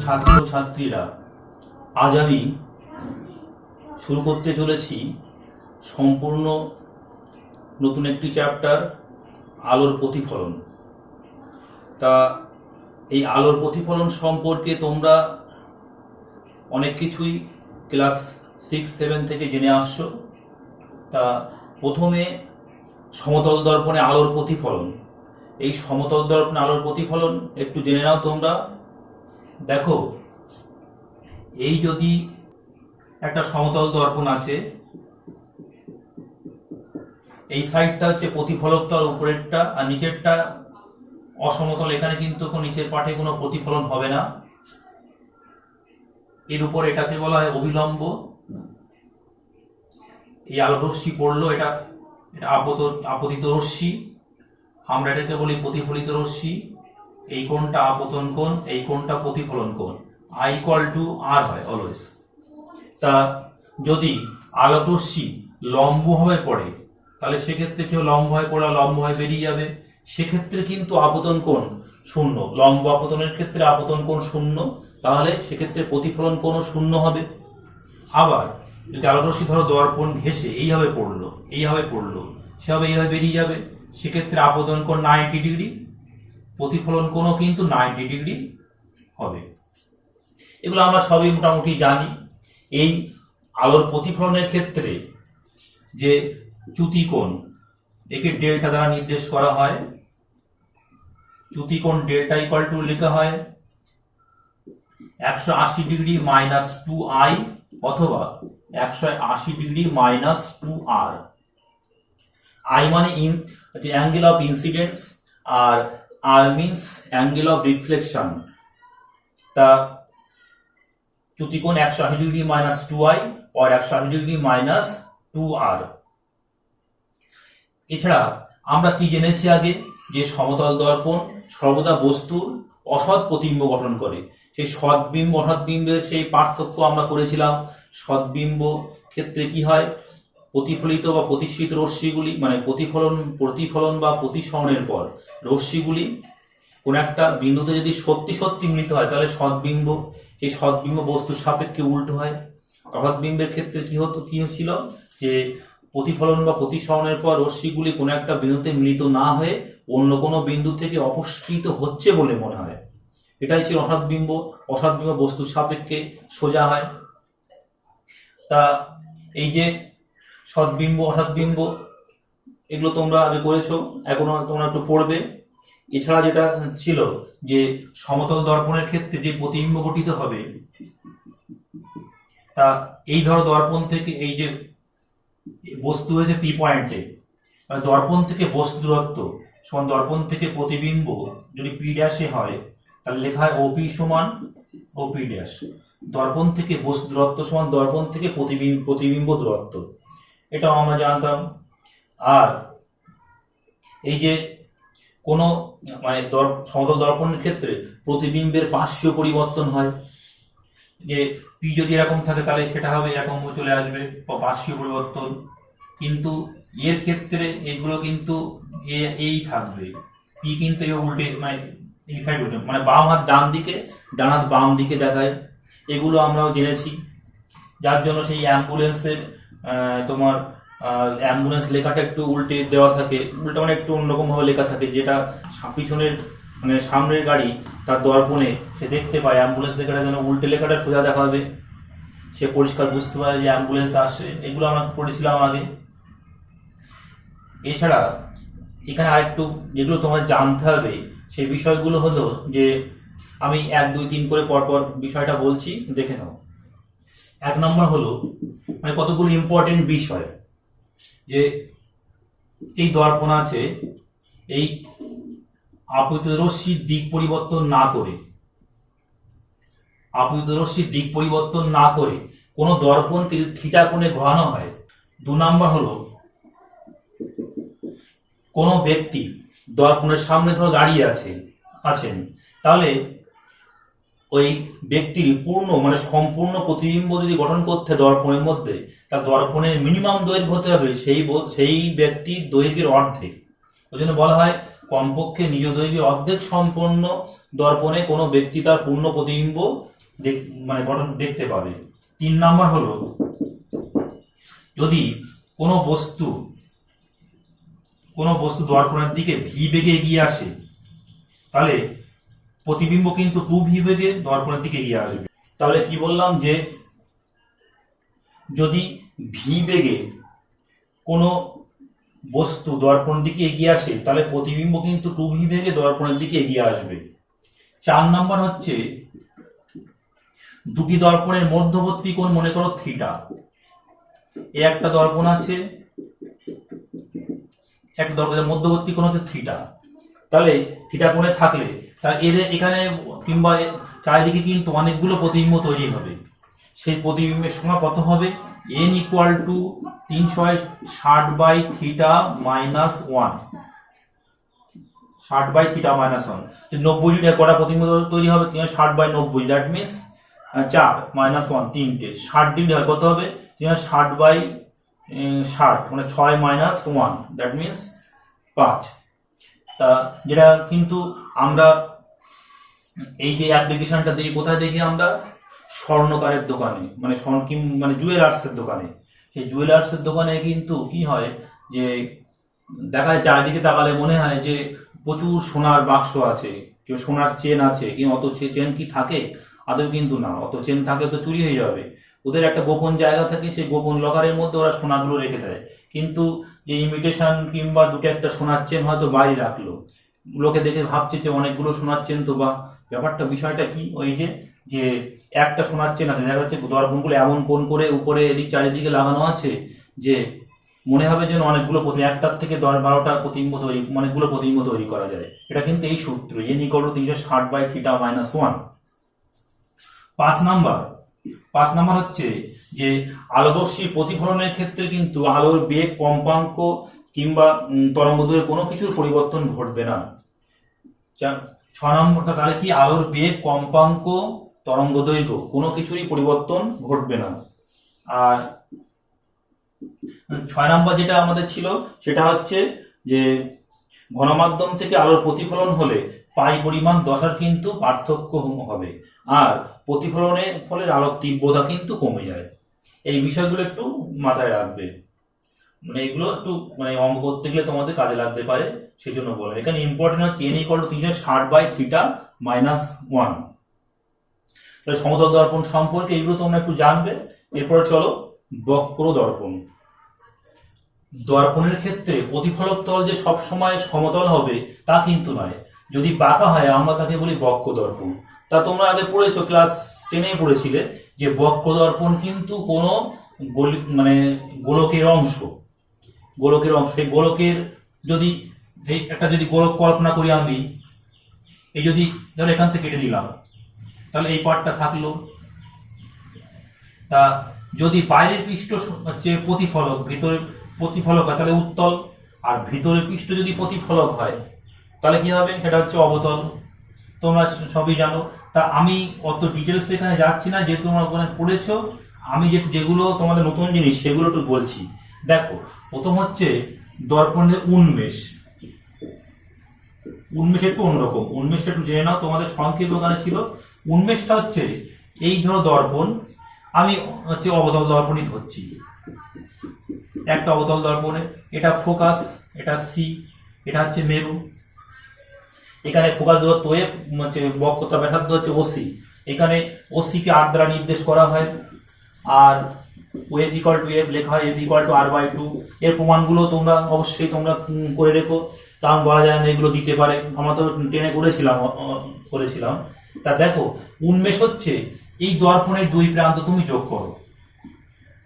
ছাত্রছাত্রীরা, আজ আমি শুরু করতে চলেছি সম্পূর্ণ নতুন একটি চ্যাপ্টার, আলোর প্রতিফলন। তা এই আলোর প্রতিফলন সম্পর্কে তোমরা অনেক কিছুই ক্লাস 6-7 থেকে জেনে আসছো। তা প্রথমে সমতল দর্পণে আলোর প্রতিফলন, এই সমতল দর্পণে আলোর প্রতিফলন একটু জেনে নাও তোমরা। দেখো, এই যদি একটা সমতল দর্পণ আছে, এই সাইডটা হচ্ছে প্রতিফলক তল, উপরেরটা, আর নিচেরটা অসমতল। এখানে কিন্তু নিচের পাঠে কোনো প্রতিফলন হবে না। এর উপর এটাকে বলা হয় অবিলম্ব। এই আলো রশ্মি পড়লো, এটা আপতিত রশ্মি, আমরা এটাকে বলি প্রতিফলিত রশ্মি। এই কোণটা আপতন কোণ, এই কোণটা প্রতিফলন কোণ। I = R হয় অলওয়েজ। তা যদি আলোক রশ্মি লম্বভাবে পড়ে, তাহলে সেক্ষেত্রে কেউ লম্বভাবে পড়া লম্বভাবে বেরিয়ে যাবে, সেক্ষেত্রে কিন্তু আপতন কোণ শূন্য। লম্ব আপতনের ক্ষেত্রে আপতন কোণ শূন্য, তাহলে সেক্ষেত্রে প্রতিফলন কোণও শূন্য হবে। আবার যদি আলোক রশ্মি ধরো দর্পণ ঘেঁষে এইভাবে পড়লো, সেভাবে এইভাবে বেরিয়ে যাবে, সেক্ষেত্রে আপতন কোণ 90 ডিগ্রি, প্রতিফলন কোণও কিন্তু 90 ডিগ্রি হবে। এগুলো আমরা সবই মোটামুটি জানি। এই আলোর প্রতিফলনের ক্ষেত্রে যে চ্যুতি কোণ, একে ডেল্টা দ্বারা নির্দেশ করা হয়। চ্যুতি কোণ ডেল্টা = লেখা হয় 180 ডিগ্রি -2i অথবা 180 ডিগ্রি -2r। I মানে অ্যাঙ্গেল অফ ইনসিডেন্স, আর R means angle of reflection. তা চ্যুতি কোণ 180 degree -2i or 180 degree -2r। এছাড়া আমরা কি জেনেছি আগে, যে সমতল দর্পণ সর্বদা বস্তুর অসৎ প্রতিবিম্ব গঠন করে। সেই সৎবিম্ব অসৎ বিম্বের সেই পার্থক্য আমরা করেছিলাম। সৎবিম্ব ক্ষেত্রে কি হয়, প্রতিফলিত বা প্রতিসৃত রশ্মিগুলি, মানে প্রতিফলন বা প্রতিসরণের পর রশ্মিগুলি কোন একটা বিন্দুতে যদি সত্যি সত্যি মিলিত হয়, তাহলে সৎবিম্ব, সেই সৎবিম্ব বস্তুর সাপেক্ষে উল্টো হয়। অসৎ বিম্বের ক্ষেত্রে কি হচ্ছিল, যে প্রতিফলন বা প্রতিসরণের পর রশ্মিগুলি কোনো একটা বিন্দুতে মিলিত না হয়ে অন্য কোনো বিন্দু থেকে অপসৃত হচ্ছে বলে মনে হয়। এটাই ছিল অসৎ বিম্ব। অসৎ বিম্ব বস্তুর সাপেক্ষে সোজা হয়। তা এই যে সৎবিম্ব অসৎ বিম্ব, এগুলো তোমরা আগে করেছো, এখনো তোমরা একটু পড়বে। এছাড়া যেটা ছিল, যে সমতল দর্পণের ক্ষেত্রে যে প্রতিবিম্ব গঠিত হবে, তা এই ধরো দর্পণ থেকে এই যে বস্তু হয়েছে পি পয়েন্টে, দর্পণ থেকে বস্তু দূরত্ব সমান দর্পণ থেকে প্রতিবিম্ব যদি পি ড্যাশে হয়, তাহলে লেখা হয় OP = OP'। দর্পণ থেকে বস্তু দূরত্ব সমান দর্পণ থেকে প্রতিবিম্ব দূরত্ব, এটাও আমরা জানতাম। আর এই যে কোনো মানে সমতল দর্পণের ক্ষেত্রে প্রতিবিম্বের পার্শ্বীয় পরিবর্তন হয়, যে পি যদি এরকম থাকে তাহলে সেটা হবে এরকম চলে আসবে পার্শ্বীয় পরিবর্তন। কিন্তু এর ক্ষেত্রে এগুলো কিন্তু এই থাকবে, পি কিন্তু উল্টে, মানে এই সাইড উল্টে, মানে বাম হাত ডান দিকে, ডান হাত বাম দিকে দেখায়। এগুলো আমরাও জেনেছি, যার জন্য সেই অ্যাম্বুলেন্সের তোমার অ্যাম্বুলেন্স লেখাটা একটু উল্টে দেওয়া থাকে, উল্টা মানে একটু অন্যরকম ভাবে লেখা থাকে, যেটা পিছনের মানে সামনের গাড়ি তার দর্পণে সে দেখতে পায় অ্যাম্বুলেন্স লেখাটা যেন উল্টে লেখাটা সোজা দেখা হবে, সে পরিষ্কার বুঝতে পারে যে অ্যাম্বুলেন্স আসে। এগুলো আমরা পড়েছিলাম আগে। এছাড়া এখানে আরেকটু যেগুলো তোমার জানতে হবে, সেই বিষয়গুলো হলো, যে আমি 1, 2, 3 করে পরপর বিষয়টা বলছি, দেখে নাও। 1 নম্বর হলো, মানে কতগুলো ইম্পর্টেন্ট বিষয়, যে এই দর্পণ আছে, এই আপতিত রশ্মির দিক পরিবর্তন না করে কোনো দর্পণকে যদি থিটা কোণে ঘোরানো হয়। 2 নম্বর হলো, কোনো ব্যক্তি দর্পণের সামনে ধরো দাঁড়িয়ে আছেন, তাহলে ওই ব্যক্তির মানে সম্পূর্ণ প্রতিবিম্ব যদি গঠন করতে দর্পণের মধ্যে, তার দর্পণের মিনিমাম দৈর্ঘ্য হতে হবে সেই ব্যক্তির দৈর্ঘ্যের অর্ধেক। ওই জন্য বলা হয় কমপক্ষে নিজ দৈর্ঘ্যের অর্ধেক সম্পন্ন দর্পণে কোনো ব্যক্তি তার পূর্ণ প্রতিবিম্ব মানে গঠন দেখতে পাবে। 3 নাম্বার হলো যদি কোনো বস্তু দর্পণের দিকে ভি বেগে এগিয়ে আসে তাহলে প্রতিবিম্ব কিন্তু 2v বেগে দর্পণের দিকে এগিয়ে আসবে। তাহলে কি বললাম যে যদি ভি বেগে কোনো বস্তু দর্পণের দিকে এগিয়ে আসে তাহলে প্রতিবিম্ব কিন্তু 2v বেগে দর্পণের দিকে এগিয়ে আসবে। 4 নাম্বার হচ্ছে দুটি দর্পণের মধ্যবর্তী কোণ মনে করো থিটা। এই একটা দর্পণ আছে, একটা দর্পণের মধ্যবর্তী কোণ হচ্ছে থিটা। তাহলে থিটা কোণে থাকলে এদের এখানে কিংবা চারিদিকে কিন্তু অনেকগুলো প্রতিবিম্ব তৈরি হবে। সেই প্রতিবিম্বের সময় কত হবে? n equal to 360/θ minus 1, 60/θ-1। 90 degree কটা প্রতিবিম্ব তৈরি হবে? 360/90, দ্যাট মিনস 4 মাইনাস 1 তিনটে। 60 ডিগ্রি হয় কত হবে? 360/60 মানে 6 মাইনাস 1, দ্যাট মিনস 5। তা যেটা কিন্তু আমরা এই যে অ্যাপ্লিকেশনটা দেখি কোথায় দেখি? আমরা স্বর্ণকারের দোকানে, মানে জুয়েলার্সের দোকানে। সেই জুয়েলার্সের দোকানে কিন্তু কি হয় যে দেখা যায় চারিদিকে তাকালে মনে হয় যে প্রচুর সোনার বাক্স আছে, কেউ সোনার চেন আছে, কিন্তু অত চেন কি থাকে? আদৌ কিন্তু না। অত চেন থাকে তো চুরি হয়ে যাবে। ওদের একটা গোপন জায়গা থাকে, সেই গোপন লকারের মধ্যে ওরা সোনাগুলো রেখে দেয়। কিন্তু যে ইমিটেশন কিংবা দুটো একটা সোনার চেন হয়তো বাইরে রাখলো, লোকে দেখে ভাবছে যে অনেকগুলো সোনার চেন তো, বা ব্যাপারটা বিষয়টা কি? ওই যে একটা সোনার চেন আছে, দেখা যাচ্ছে দর্পণগুলো এমন কোণ করে উপরে এদিক চারিদিকে লাগানো আছে যে মনে হবে যেন অনেকগুলো একটার থেকে 10-12টা প্রতিবিম্ব তৈরি, অনেকগুলো প্রতিবিম্ব তৈরি করা যায়। এটা কিন্তু এই সূত্র n ইকুয়াল টু 360/θ-1। 5 নাম্বার হচ্ছে যে আলোকরশ্মির প্রতিফলনের ক্ষেত্রে কিন্তু আলোর বেগ, কম্পাঙ্ক কিংবা তরঙ্গদৈর্ঘ্যের কোনো কিছুর পরিবর্তন ঘটবে না। 6 নম্বরটা তাহলে কি? আলোর বেগ, কম্পাঙ্ক, তরঙ্গদৈর্ঘ্য কোনো কিছুরই পরিবর্তন ঘটবে না। আর 6 নম্বর যেটা আমাদের ছিল সেটা হচ্ছে যে ঘনমাধ্যম থেকে আলোর প্রতিফলন হলে পাই পরিমাণ দশার কিন্তু পার্থক্য হবে, আর প্রতিফলনের ফলে আলোক তীব্রতা কিন্তু কমে যায়। এই বিষয়গুলো একটু মাথায় রাখবে, মানে এগুলো একটু অঙ্ক করতে গেলে তোমাদের কাজে লাগতে পারে, সেই জন্য বললাম। এখানে ইম্পর্টেন্ট হচ্ছে n ইকুয়াল টু 360/θ-1। তাহলে সমতল দর্পণ সম্পর্কে এগুলো তোমরা একটু জানবে। এরপরে চলো বক্র দর্পণ। দর্পণের ক্ষেত্রে প্রতিফলক তল যে সবসময় সমতল হবে তা কিন্তু নয়। যদি বাঁকা হয় আমরা তাকে বলি বক্র দর্পণ। তা তোমরা আগে পড়েছো, ক্লাস 10-এ পড়েছিলে যে বক্র দর্পণ কিন্তু কোনো গোলকের অংশ। সেই গোলকের যদি যদি গোলক কল্পনা করি আমি, এই যদি ধরো এখান থেকে কেটে নিলাম, তাহলে এই পার্টটা থাকলো। তা যদি বাইরের পৃষ্ঠ হচ্ছে প্রতিফলক, ভিতরে প্রতিফলক হয় তাহলে উত্তল, আর ভিতরের পৃষ্ঠ যদি প্রতিফলক হয় তাহলে কি হবে? সেটা হচ্ছে অবতল। তোমরা সবই জানো। তা আমি অত ডিটেলস এখানে যাচ্ছি না, যেহেতু তোমরা ওখানে পড়েছো। আমি যেগুলো তোমাদের নতুন জিনিস সেগুলো একটু বলছি। দেখো, প্রথম হচ্ছে দর্পণের উন্মেষ। উন্মেষ একটু অন্যরকম। উন্মেষটা একটু জেনে নাও, তোমাদের সংক্ষেপ ওখানে ছিল। উন্মেষটা হচ্ছে এই ধরো দর্পণ, আমি হচ্ছে অবতল দর্পণই ধরছি। একটা অবতল দর্পণে এটা ফোকাস, এটা সি, এটা হচ্ছে মেরু। এখানে ফোকাস দূরত্ব এফ, হচ্ছে বক্রতা ব্যাসার্ধ হচ্ছে ওসি। এখানে ওসি কে আর দ্বারা নির্দেশ করা হয়, আর ওএফ ইকুয়াল টু এফ লেখা হয়, এফ ইকুয়াল টু r/2। এর প্রমাণগুলো তোমরা অবশ্যই করে রেখো, কারণ বলা যায় না এগুলো দিতে পারে। আমরা তো 10-এ করেছিলাম। তা দেখো, উন্মেষ হচ্ছে এই দর্পণের দুই প্রান্ত তুমি যোগ করো,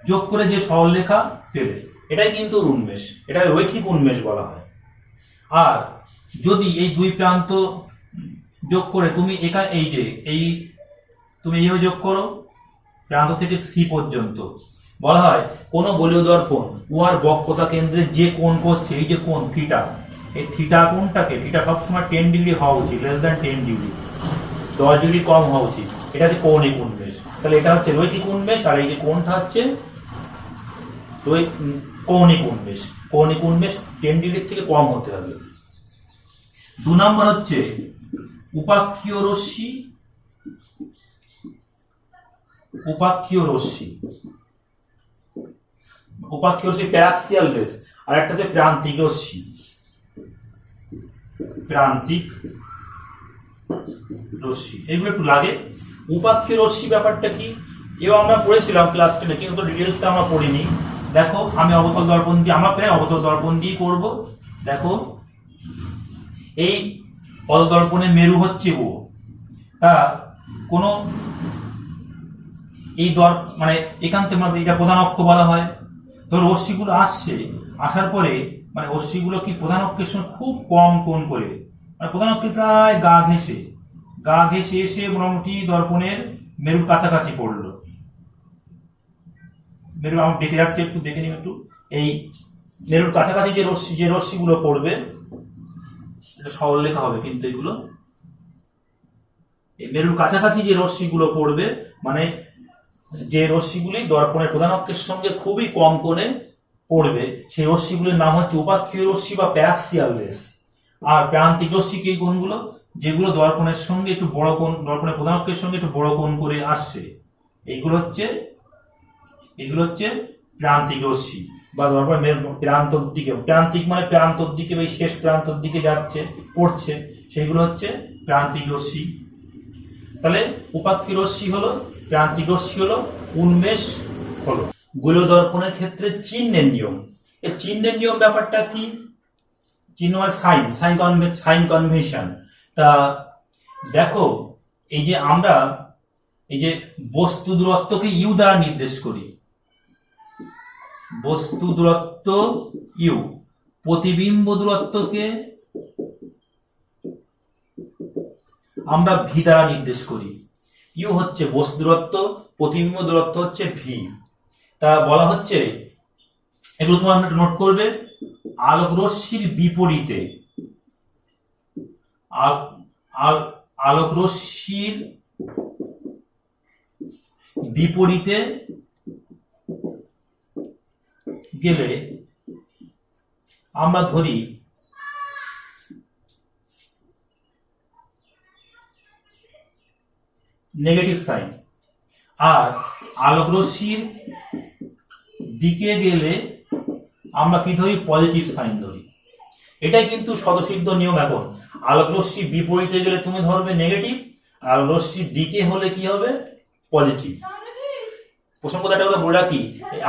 যোগ করে যে সরলরেখা পেলে, এটাই কিন্তু উন্মেষ। এটা রৈখিক উন্মেষ বলা হয়। আর যদি এই দুই প্রান্ত যোগ করে তুমি এখানে তুমি এইভাবে যোগ করো প্রান্ত থেকে সি পর্যন্ত, বলা হয় কোন গোলীয় দর্পণ উহার বক্রতা কেন্দ্রে যে কোণ করছে, এই যে কোণ থিটা, এই থিটা কোণটাকে, থিটা সবসময় 10 ডিগ্রি হওয়া উচিত, লেস দ্যান 10 ডিগ্রি, 10 ডিগ্রি কম হওয়া উচিত। এটা হচ্ছে কৌণিক উন্মেষ। তাহলে এটা হচ্ছে রৈখিক উন্মেষ, আর এই যে কোণটা হচ্ছে কৌণিক উন্মেষ। কৌণিক উন্মেষ 10 ডিগ্রির থেকে কম হতে হবে। 2 নম্বর হচ্ছে উপাক্ষীয় রশ্মি উপাক্ষীয় রশ্মি, উপাক্ষীয় রশ্মি প্যারাক্সিয়াল রেস, আর একটা হচ্ছে প্রান্তিক রশ্মি, প্রান্তিক রশ্মি। এগুলো একটু লাগে। উপাক্ষীয় রশ্মি ব্যাপারটা কি, এও আমরা পড়েছিলাম ক্লাস 10-এ, কিন্তু ডিটেলসে আমরা পড়িনি। দেখো আমি অবতল দর্পণ দিয়ে, আমরা প্রায় অবতল দর্পণ দিয়ে করব। দেখো এই অবতল মেরু হচ্ছে ও, তা কোনো এই মানে এখান থেকে এটা প্রধান অক্ষ বলা হয়। তো রশ্মিগুলো আসছে, আসার পরে মানে রশ্মিগুলো কি প্রধান অক্ষের সঙ্গে খুব কম কোণ করে, মানে প্রধান অক্ষে প্রায় গা ঘেঁষে এসে মোটামুটি দর্পণের মেরুর কাছাকাছি পড়লো। মেরু আমার ডেকে যাচ্ছে, একটু দেখে নিন একটু। এই মেরুর কাছাকাছি যে রশ্মিগুলো পড়বে, এটা সরল লেখা হবে কিন্তু এগুলো, এই মেরুর কাছাকাছি যে রশ্মিগুলো পড়বে, মানে যে রশ্মিগুলি দর্পণের প্রধান অক্ষের সঙ্গে খুবই কম কোণে পড়বে, সেই রশ্মিগুলির নাম হচ্ছে উপাক্ষীয় রশ্মি বা প্যারাক্সিয়াল রেস। আর প্রান্তিক রশ্মি কি কোণগুলো, যেগুলো দর্পণের সঙ্গে একটু বড় কোণ, দর্পণের প্রধান অক্ষের সঙ্গে একটু বড় কোণ করে আসছে, এগুলো হচ্ছে প্রান্তিক রশ্মি বা দর্পণের প্রান্তর দিকে, প্রান্তিক মানে প্রান্তর দিকে বা শেষ প্রান্তর দিকে যাচ্ছে পড়ছে, সেইগুলো হচ্ছে প্রান্তিক রশ্মি। তাহলে উপাক্ষীয় রশ্মি হলো, প্রান্তিক রশ্মি হলো, উন্মেষ হলো। গোলীয় দর্পণের ক্ষেত্রে চিহ্নের নিয়ম, এই চিহ্নের নিয়ম ব্যাপারটা কি, চিহ্ন মানে সাইন কনভেনশন। তা দেখো এই যে আমরা এই যে বস্তু দূরত্বকে ইউ দ্বারা নির্দেশ করি, বস্তু দূরত্ব ইউ, প্রতিবিম্ব দূরত্বকে আমরা ভি দ্বারা নির্দেশ করি। ইউ হচ্ছে বস্তু দূরত্ব, প্রতিবিম্ব দূরত্ব হচ্ছে ভি। তা বলা হচ্ছে, এগুলো তোমার নোট করবে, আলোক রশ্মির বিপরীতে, আলোক রশ্মির বিপরীতে গেলে আমরা ধরি নেগেটিভ সাইন, আর আলোক রশ্মির দিকে গেলে আমরা কি ধরি, পজিটিভ সাইন ধরি। এটাই কিন্তু স্বতঃসিদ্ধ নিয়ম। এখন আলোক রশ্মি বিপরীতে গেলে তুমি ধরবে নেগেটিভ, আর আলোক রশ্মির দিকে হলে কি হবে, পজিটিভ। প্রসঙ্গত একটা কথা বলে রাখি,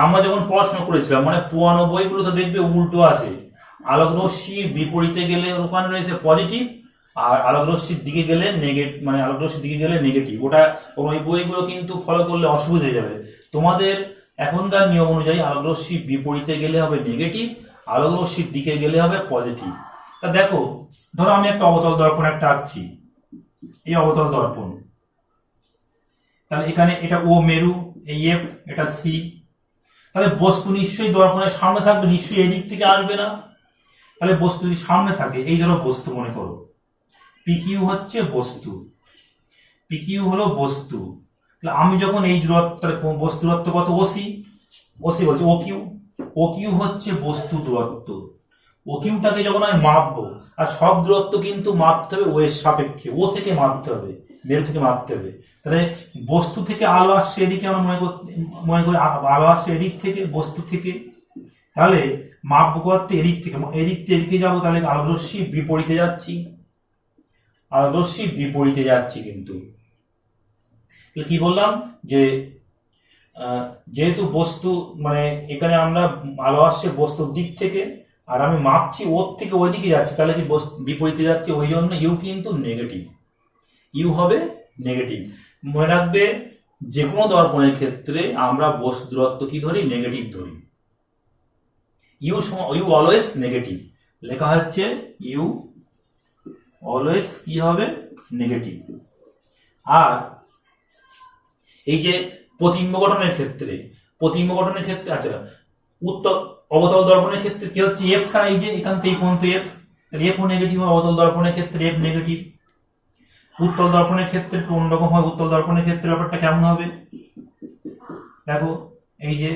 আমরা যখন পড়াশোনা করেছিলাম মানে পুরানো বইগুলোতে দেখবে উল্টো আছে, আলোক রশ্মির বিপরীতে গেলে ওখানে রয়েছে পজিটিভ, আর আলোক রশ্মির দিকে গেলে নেগেটিভ, মানে আলোক রশ্মির দিকে গেলে নেগেটিভ। ওই বইগুলো কিন্তু ফলো করলে অসুবিধা হয়ে যাবে। তোমাদের এখনকার নিয়ম অনুযায়ী আলোক রশ্মির বিপরীতে গেলে হবে নেগেটিভ, আলোক রশ্মির দিকে গেলে হবে পজিটিভ। তা দেখো, ধরো আমি একটা অবতল দর্পণ একটা আঁকছি, এই অবতল দর্পণ, তাহলে এখানে এটা ও মেরু, এই এফ, এটা সি। তাহলে বস্তু নিশ্চয়ই দর্পণের সামনে থাকবে, নিশ্চয়ই এই দিক থেকে আসবে না। তাহলে বস্তু যদি সামনে থাকে, এই ধরো বস্তু মনে করো, পিকিউ হচ্ছে বস্তু, পিকিউ হলো বস্তু। তাহলে আমি যখন এই দূরত্ব, বস্তু দূরত্ব কত, ওসি বলছে, ও কিউ হচ্ছে বস্তু দূরত্ব। ও কিউটাকে যখন আমি মাপবো, আর সব দূরত্ব কিন্তু মাপতে হবে ও এর সাপেক্ষে, ও থেকে মাপতে হবে, মেরু থেকে মাপতে হবে। তাহলে বস্তু থেকে আলো আসছে এদিকে, আমরা মনে করি আলো আসছে এদিক থেকে, বস্তু থেকে, তাহলে মাপবো করতে এদিক থেকে, এদিকে যাবো, তাহলে আলোক রশ্মি বিপরীতে যাচ্ছি, আলোক রশ্মি বিপরীতে যাচ্ছি। কিন্তু কি বললাম যে যেহেতু বস্তু মানে এখানে আমরা আলো আসছে বস্তুর দিক থেকে, আর আমি মাপছি ওর থেকে ওইদিকে যাচ্ছি, তাহলে কি বিপরীতে যাচ্ছে, ওই জন্য ইউ কিন্তু নেগেটিভ, ইউ হবে নেগেটিভ। মনে রাখবে, যে কোনো দর্পণের ক্ষেত্রে আমরা বস্তু দূরত্ব কি ধরি, নেগেটিভ ধরি। ইউ অলওয়েজ নেগেটিভ, লেখা হচ্ছে ইউ অলওয়েজ কি হবে, নেগেটিভ। আর এই যে প্রতিবিম্ব গঠনের ক্ষেত্রে, আচ্ছা অবতল দর্পণের ক্ষেত্রে কি হচ্ছে, এফ ছাড়া এই যে এখান থেকে এই পর্যন্ত এফ, এফ ও নেগেটিভ, অবতল দর্পণের ক্ষেত্রে এফ নেগেটিভ। উত্তল দর্পণের ক্ষেত্রে একটু অন্যরকম হয়, উত্তল দর্পণের ক্ষেত্রে ব্যাপারটা কেমন হবে, দেখো এই যে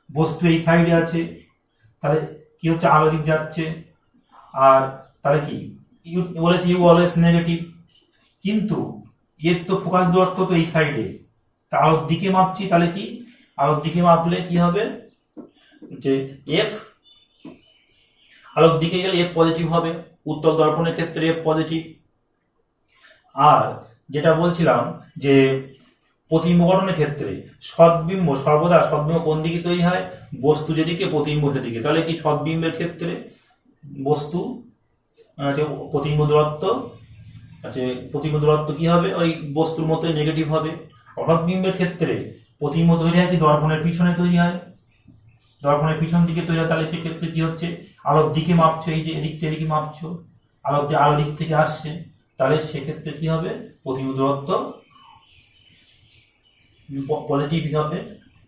বস্তু এই সাইডে আছে, তাহলে কি হচ্ছে, আলো দিক যাচ্ছে, আর তাহলে কি ইউ অলওয়েজ নেগেটিভ। কিন্তু এর তো ফোকাস দূরত্ব তো এই সাইডে, তা আলোর দিকে মাপছি, তাহলে কি আলোর দিকে মাপলে কি হবে যে এফ, আলোর দিকে গেলে এফ পজিটিভ হবে, উত্তল দর্পণের ক্ষেত্রে এফ পজিটিভ। আর যেটা বলছিলাম যে প্রতিবিম্ব গঠনের ক্ষেত্রে সদ্বিম্ব সর্বদা সদ্বিম্ব কোন দিকে তৈরি হয়, বস্তু যেদিকে প্রতিবিম্ব সেদিকে। তাহলে কি সদ্বিম্বের ক্ষেত্রে বস্তু প্রতিবিম্ব দূরত্ব প্রতিবিম্ব দূরত্ব কি হবে, ওই বস্তুর মতোই নেগেটিভ হবে। অসদ্বিম্বের ক্ষেত্রে প্রতিবিম্ব তৈরি হয় কি দর্পণের পিছনে তৈরি হয়, দর্পণের পিছন দিকে তৈরি হয়। তাহলে সেক্ষেত্রে কি হচ্ছে, আলোর দিকে মাপছো, এই যে এদিক থেকে এদিকে মাপছো, আলো দিক থেকে আসছে, তাহলে সেক্ষেত্রে কি হবে, প্রতিবিম্ব দূরত্ব পজিটিভ হবে।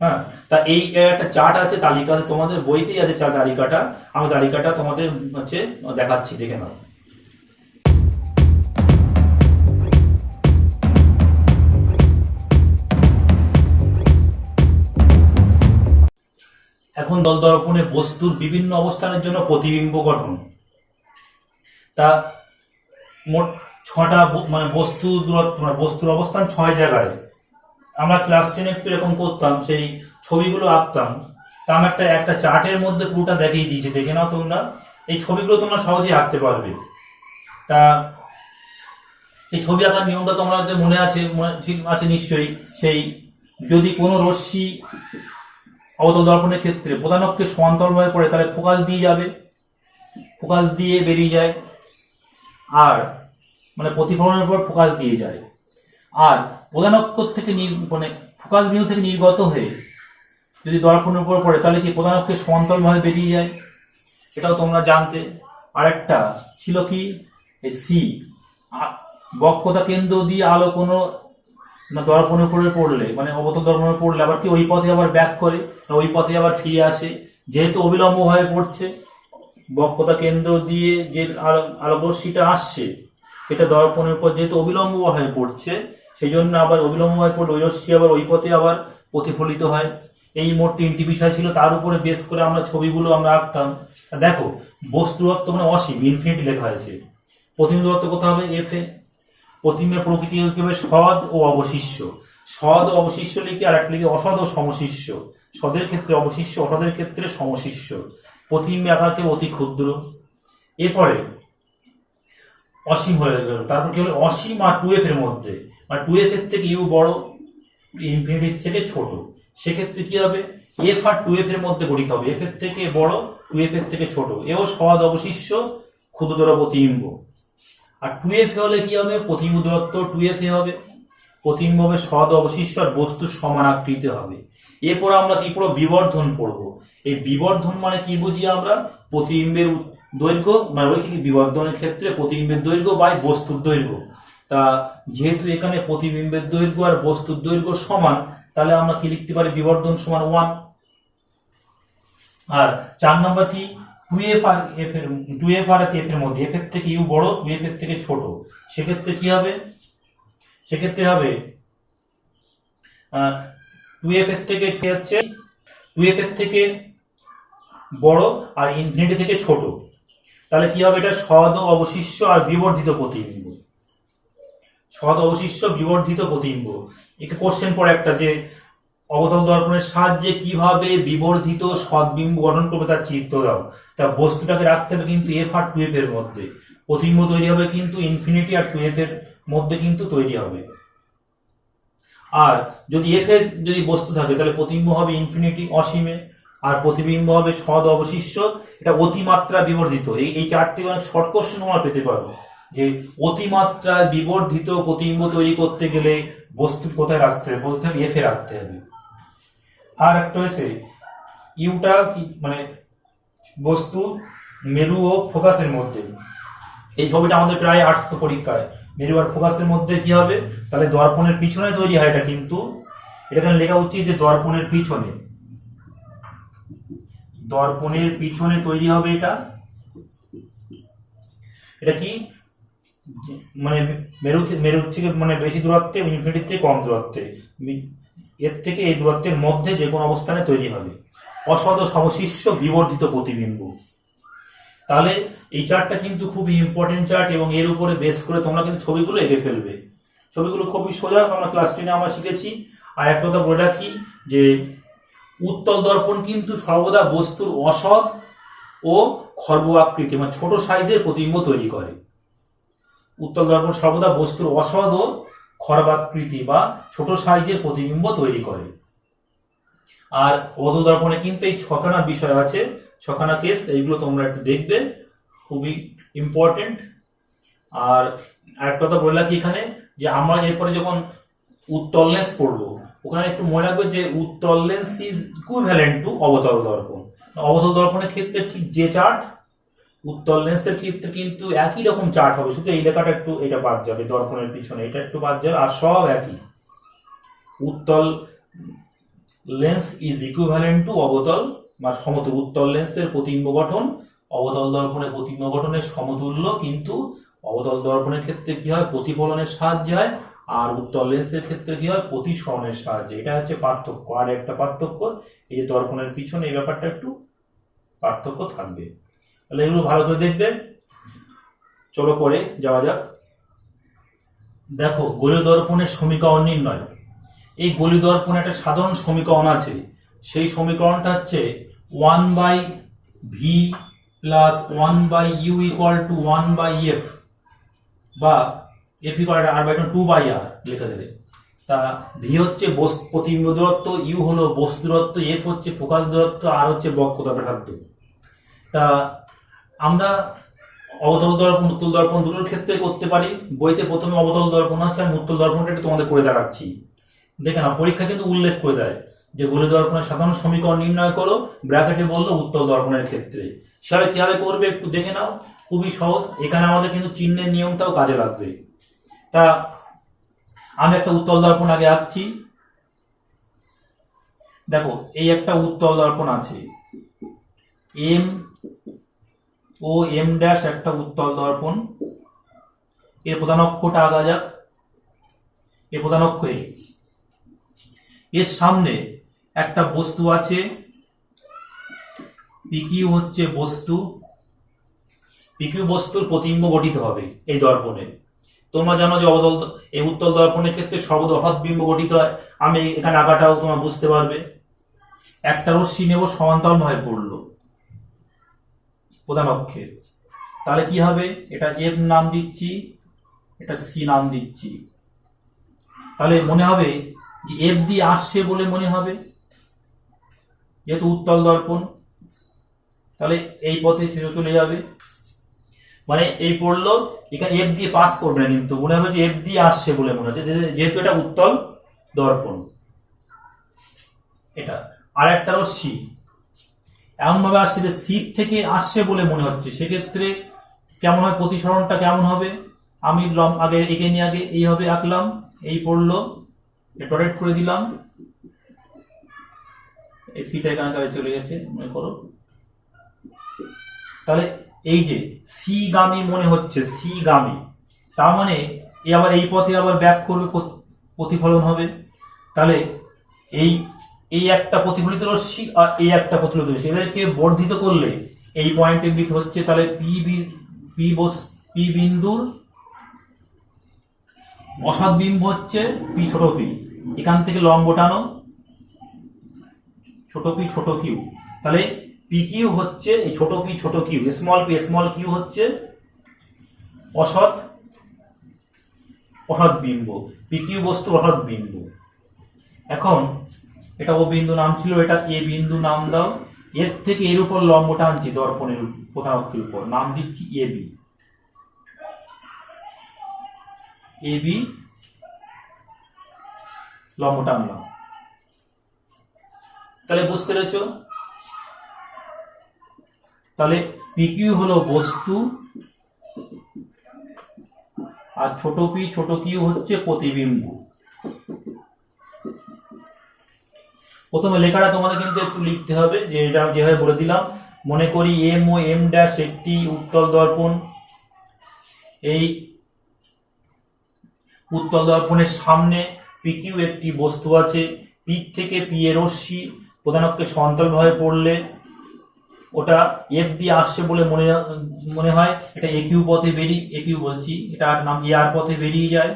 হ্যাঁ, তা এই একটা চার্ট আছে, তালিকা আছে, তোমাদের বইতেই আছে তালিকাটা, আমি তালিকাটা তোমাদের দেখাচ্ছি, দেখে নাও। এখন দর্পণে বস্তুর বিভিন্ন অবস্থানের জন্য প্রতিবিম্ব গঠন। তা মোট 6টা মানে বস্তুর দূরত্ব, মানে বস্তুর অবস্থান 6 জায়গায়। আমরা ক্লাস 10 একটু এরকম করতাম, সেই ছবিগুলো আঁকতাম। তা আমি একটা চার্টের মধ্যে পুরোটা দেখিয়ে দিয়েছি, দেখে নাও তোমরা। এই ছবিগুলো তোমরা সহজেই আঁকতে পারবে। তা এই ছবি আঁকার নিয়মটা তোমাদের মনে আছে নিশ্চয়ই। সেই যদি কোনো রশ্মি অবতল দর্পণের ক্ষেত্রে প্রধান অক্ষে সমান্তরালভাবে পড়ে, তাহলে ফোকাস দিয়ে যাবে, ফোকাস দিয়ে বেরিয়ে যায়, আর মানে প্রতিফলনের পর ফোকাস দিয়ে যায়। আর প্রধান অক্ষ থেকে মানে ফোকাস বিন্দু থেকে নির্গত হয়ে যদি দর্পণের উপর পড়ে, তাহলে কি প্রধান অক্ষে সমান্তরালভাবে বেরিয়ে যায়, এটাও তোমরা জানতে। আরেকটা ছিল কি, এই সি, বক্রতা কেন্দ্র দিয়ে আলো কোনো দর্পণের উপরে পড়লে, মানে অবতল দর্পণে পড়লে আবার কি ওই পথে আবার ব্যাক করে, ওই পথে আবার ফিরে আসে, যেহেতু অবিলম্বভাবে পড়ছে। বক্রতা কেন্দ্র দিয়ে যে আলোকরশ্মিটা আসছে, এটা দর্পণের উপর যেহেতু অবিলম্বভাবে পড়ছে, সেই জন্য আবার অবিলম্বভাবে পড়লে ওই রশ্মি আবার ওই পথে আবার প্রতিফলিত হয়। এই মোট 3টি বিষয় ছিল, তার উপরে বেস করে আমরা ছবিগুলো আমরা আঁকতাম। দেখো, বস্তু দূরত্ব মানে অসীম, ইনফিনিটি লেখা হয়েছে। প্রতিবিম্ব দূরত্ব কত হবে, এফ এ। প্রতিবিম্বের প্রকৃতি হবে সদ ও অবশিষ্য। সদ ও অবশিষ্য লিখে আর একটা লিখে অসদ ও সমশিষ্য। সদের ক্ষেত্রে অবশিষ্য, অসদের ক্ষেত্রে সমশিষ্য। প্রতিবিম্বে আকারকে অতি ক্ষুদ্র। এরপরে অসীম হয়ে গেল, তারপর কি হলো, অসীম আর 2f এর মধ্যে, মানে 2f এর থেকে ইউ বড়, ইনফিনিটির থেকে ছোট। সেক্ষেত্রে কি হবে, এফ আর 2f এর মধ্যে গঠিত হবে, এফ এর থেকে বড় 2f এর থেকে ছোট। এও সদ অবশিষ্য ক্ষুদ্রতর প্রতিবিম্ব। আর 2f হলে কি হবে, প্রতিবিম্ব দূরত্ব 2f হবে, প্রতিবিম্ব হবে সদ অবশিষ্য আর বস্তুর সমান আকৃতি হবে। এরপর আমরা কি পড়বো, বিবর্ধন পড়বো। এই বিবর্ধন মানে কি বুঝি আমরা, প্রতিবিম্বের দৈর্ঘ্য, মানে রৈখিক বিবর্ধনের ক্ষেত্রে প্রতিবিম্বের দৈর্ঘ্য বাই বস্তুর দৈর্ঘ্য। তা যেহেতু এখানে প্রতিবিম্বের দৈর্ঘ্য আর বস্তুর দৈর্ঘ্য সমান, তাহলে আমরা কি লিখতে পারি, বিবর্ধন সমান 1। আর 4 নম্বর কি, 2f আর f এর মধ্যে, f এর থেকে ইউ বড়, 2f এর থেকে ছোট। সেক্ষেত্রে কি হবে, সেক্ষেত্রে হবে 2f এর থেকে হচ্ছে 2f এর থেকে বড় আর ইনফিনিটি থেকে ছোট। তাহলে কি হবে, এটা সদ অবশিষ্য আর বিবর্ধিত প্রতিবিম্ব। সদ অবশিষ্য বিবর্ধিত প্রতিবিম্ব। একটা কোশ্চেন পড়ে একটা, যে অবতল দর্পণের সাহায্যে কিভাবে বিবর্ধিত সদ্বিম্ব গঠন করবে তার চিত্র দাও। তা বস্তুটাকে রাখতে হবে কিন্তু এফ আর 2f এর মধ্যে, প্রতিবিম্ব তৈরি হবে কিন্তু ইনফিনিটি আর 2f এর মধ্যে কিন্তু তৈরি হবে। আর যদি এফ এর যদি বস্তু থাকে, তাহলে প্রতিবিম্ব হবে ইনফিনিটি অসীমে, আর প্রতিবিম্ব হবে সদ অবশিষ্য, এটা অতিমাত্রা বিবর্ধিত। এই 4টি অনেক শর্ট কোশ্চেন আমরা পেতে পারবো, যে অতিমাত্রা বিবর্ধিত প্রতিবিম্ব তৈরি করতে গেলে বস্তু কোথায় রাখতে হবে, বলতে হবে এফ এ রাখতে হবে। আর একটা হয়েছে ইউটা কি, মানে বস্তু মেরু ও ফোকাসের মধ্যে। এই ছবিটা আমাদের প্রায় 800 পরীক্ষায়, মেরু আর ফোকাসের মধ্যে কি হবে, তাহলে দর্পণের পিছনে তৈরি হয় এটা, কিন্তু এখানে লেখা উচিত যে দর্পণের পিছনে, দর্পণের পিছনে তৈরি হবে এটা। এটা কি, মানে মেরুর থেকে মানে বেশি দূরত্বে, ইনফিনিটির থেকে কম দূরত্বে, এর থেকে এই দূরত্বের মধ্যে যে কোনো অবস্থানে তৈরি হবে। অসদ ও সমশিষ্য বিবর্ধিত প্রতিবিম্ব। তাহলে এই চার্টটা কিন্তু খুবই ইম্পর্টেন্ট চার্ট, এবং এর উপরে বেস করে তোমরা কিন্তু ছবিগুলো এঁকে ফেলবে। ছবিগুলো খুবই সোজা, আমরা ক্লাস 10 আমরা শিখেছি। আর একটা কথা বলে রাখি যে উত্তল দর্পণ কিন্তু সর্বদা বস্তুর অসৎ ও খর্ব আকৃতি মানে ছোট সাইজের প্রতিবিম্ব তৈরি করে। উত্তল দর্পণ সর্বদা বস্তুর অসৎ ও খর্বাকৃতি বা ছোট সাইজের প্রতিবিম্ব তৈরি করে। আর অবতল দর্পণে কিন্তু এই ছখানা বিষয় আছে, ছখানা কেস, এইগুলো তোমরা একটু দেখবে, খুবই ইম্পর্টেন্ট। আর আরেকটা কথা বলে রাখি এখানে যে আমরা এরপরে যখন উত্তল লেন্স পড়বো ওখানে একটু মনে রাখবে যে উত্তল লেন্স ইজ ইকুইভ্যালেন্ট টু অবতল দর্পণ। অবতল দর্পণের ক্ষেত্রে ঠিক যে চার্ট, উত্তল লেন্সের ক্ষেত্রে কিন্তু একই রকম চার্ট হবে, শুধু এই লেখাটা একটু এটা বাদ যাবে, দর্পণের পিছনে এটা একটু বাদ যাবে, আর সব একই। উত্তল লেন্স ইজ ইকুইভ্যালেন্ট টু অবতল বা সমতুল। উত্তল লেন্সের প্রতিবিম্ব গঠন অবতল দর্পণের প্রতিবিম্ব গঠনের সমতুল্য, কিন্তু অবতল দর্পণের ক্ষেত্রে কি হয় প্রতিফলনের সাহায্যে হয়, আর উত্তল লেন্সের ক্ষেত্রে কি হয় প্রতিসরণের সাহায্যে। এটা হচ্ছে পার্থক্য। আর একটা পার্থক্য এই যে দর্পণের পিছনে এই ব্যাপারটা একটু পার্থক্য থাকবে, তাহলে এগুলো ভালো করে দেখবে। চলো পরে যাওয়া যাক। দেখো গোলীয় দর্পণের সমীকরণ নির্ণয়। এই গোলীয় দর্পণে একটা সাধারণ সমীকরণ আছে, সেই সমীকরণটা হচ্ছে 1/v plus 1/u equal two 1/f বা f ইকুয়াল টু r/2/r লেখা যাবে। তা ভি হচ্ছে প্রতিবিম্ব দূরত্ব, ইউ হলো বস্তু দূরত্ব, এফ হচ্ছে ফোকাস দূরত্ব, আর হচ্ছে বক্রতা ব্যাসার্ধ। তা আমরা অবতল দর্পণ উত্তল দর্পণ দুটোর ক্ষেত্রে করতে পারি। বইতে প্রথমে অবতল দর্পণ আছে, আমি উত্তল দর্পণটা একটু তোমাদের করে দেখাচ্ছি। দেখে না, পরীক্ষা কিন্তু উল্লেখ করে দেয় যে গোলীয় দর্পণের সাধারণ সমীকরণ নির্ণয় করো, ব্র্যাকেটে বললো উত্তল দর্পণের ক্ষেত্রে। সেভাবে কিভাবে করবে একটু দেখে নাও, খুবই সহজ। এখানে আমাদের কিন্তু চিহ্নের নিয়মটাও কাজে লাগবে। তা আমি একটা উত্তল দর্পণ আগে আঁকছি। দেখো এই একটা উত্তল দর্পণ আছে, এম ও এম ড্যাশ একটা উত্তল দর্পণ। এর প্রধান অক্ষটা আঁকা যাক। এর প্রধান অক্ষ এর সামনে একটা বস্তু আছে, পিকিউ হচ্ছে বস্তু। পিকিউ বস্তুর প্রতিবিম্ব গঠিত হবে এই দর্পণে। তোমরা জানো যে এই উত্তল দর্পণের ক্ষেত্রে সর্বদা অহৎ বিম্ব গঠিত হয়। আমি এখানে আঁকাটাও তোমরা বুঝতে পারবে। একটা রশ্মি নেব সমান্তরাল ভাবে পড়লো প্রধান অক্ষে, তাহলে কি হবে, এটা এফ নাম দিচ্ছি, এটা সি নাম দিচ্ছি। তাহলে মনে হবে যে এফ দিয়ে আসছে বলে মনে হবে, যেহেতু উত্তল দর্পণ, তাহলে এই পথে চলে যাবে। মানে এই পড়লো, এখানে এফ দিয়ে পাস করবে না, কিন্তু মনে হবে যে এফ দিয়ে আসছে বলে মনে হচ্ছে, যেহেতু এটা উত্তল দর্পণ। এটা আর একটা রশ্মি এমন ভাবে আসছে যে সিট থেকে আসছে বলে মনে হচ্ছে, সেক্ষেত্রে কেমন হয় প্রতিসরণটা কেমন হবে। আমি আগে এঁকে নিয়ে আগে এইভাবে আঁকলাম, এই পড়লো, ডটেট করে দিলাম, এই সিটা এখানে তাহলে চলে গেছে মনে করো। তাহলে এই যে সি গামী মনে হচ্ছে, সি গামী, তার মানে এই আবার এই পথে আবার ব্যাক করবে, প্রতিফলন হবে। তাহলে এই একটা প্রতিফলিত রশ্মি আর এই একটা প্রতিফলিত রশ্মি, এদেরকে বর্ধিত করলে এই পয়েন্টে বৃত্ত হচ্ছে। তাহলে পি বিন্দুর অসৎ বিম্ব হচ্ছে পি ছোট পি। এখান থেকে লম্ব টানো, ছোট পি ছোট কিউ। তাহলে পি কিউ হচ্ছে এই ছোট পি ছোট কিউ, স্মল কিউ হচ্ছে অসৎ বিম্ব, পি কিউ বস্তু অসৎ বিন্দু। এখন এটা ও বিন্দু নাম ছিল, এটা এ বিন্দু নাম দাও। এর থেকে এর উপর লম্ব টানছি দর্পণের প্রধান অক্ষের উপর, নাম দিচ্ছি এবি। এবি লম্ব টানলাম। তাহলে বুঝতে পেরেছ? তাহলে পিকিউ হলো বস্তু আর ছোট পি ছোট কিউ হচ্ছে প্রতিবিম্ব। প্রথমে লেখাটা তোমাদের কিন্তু একটু লিখতে হবে, যে এটা যেভাবে বলে দিলাম। মনে করি এম ও এম ড্যাশ একটি উত্তল দর্পণ। এই উত্তল দর্পণের সামনে পিকিউ একটি বস্তু আছে, পি থেকে পি এর রশ্মি প্রধান অক্ষে সমান্তরালভাবে পড়লে ওটা এফ দিয়ে আসছে বলে মনে হয়। এটা একিউ পথে বেরিয়ে, একিউ বলছি, এটা নাম এআর পথে বেরিয়ে যায়।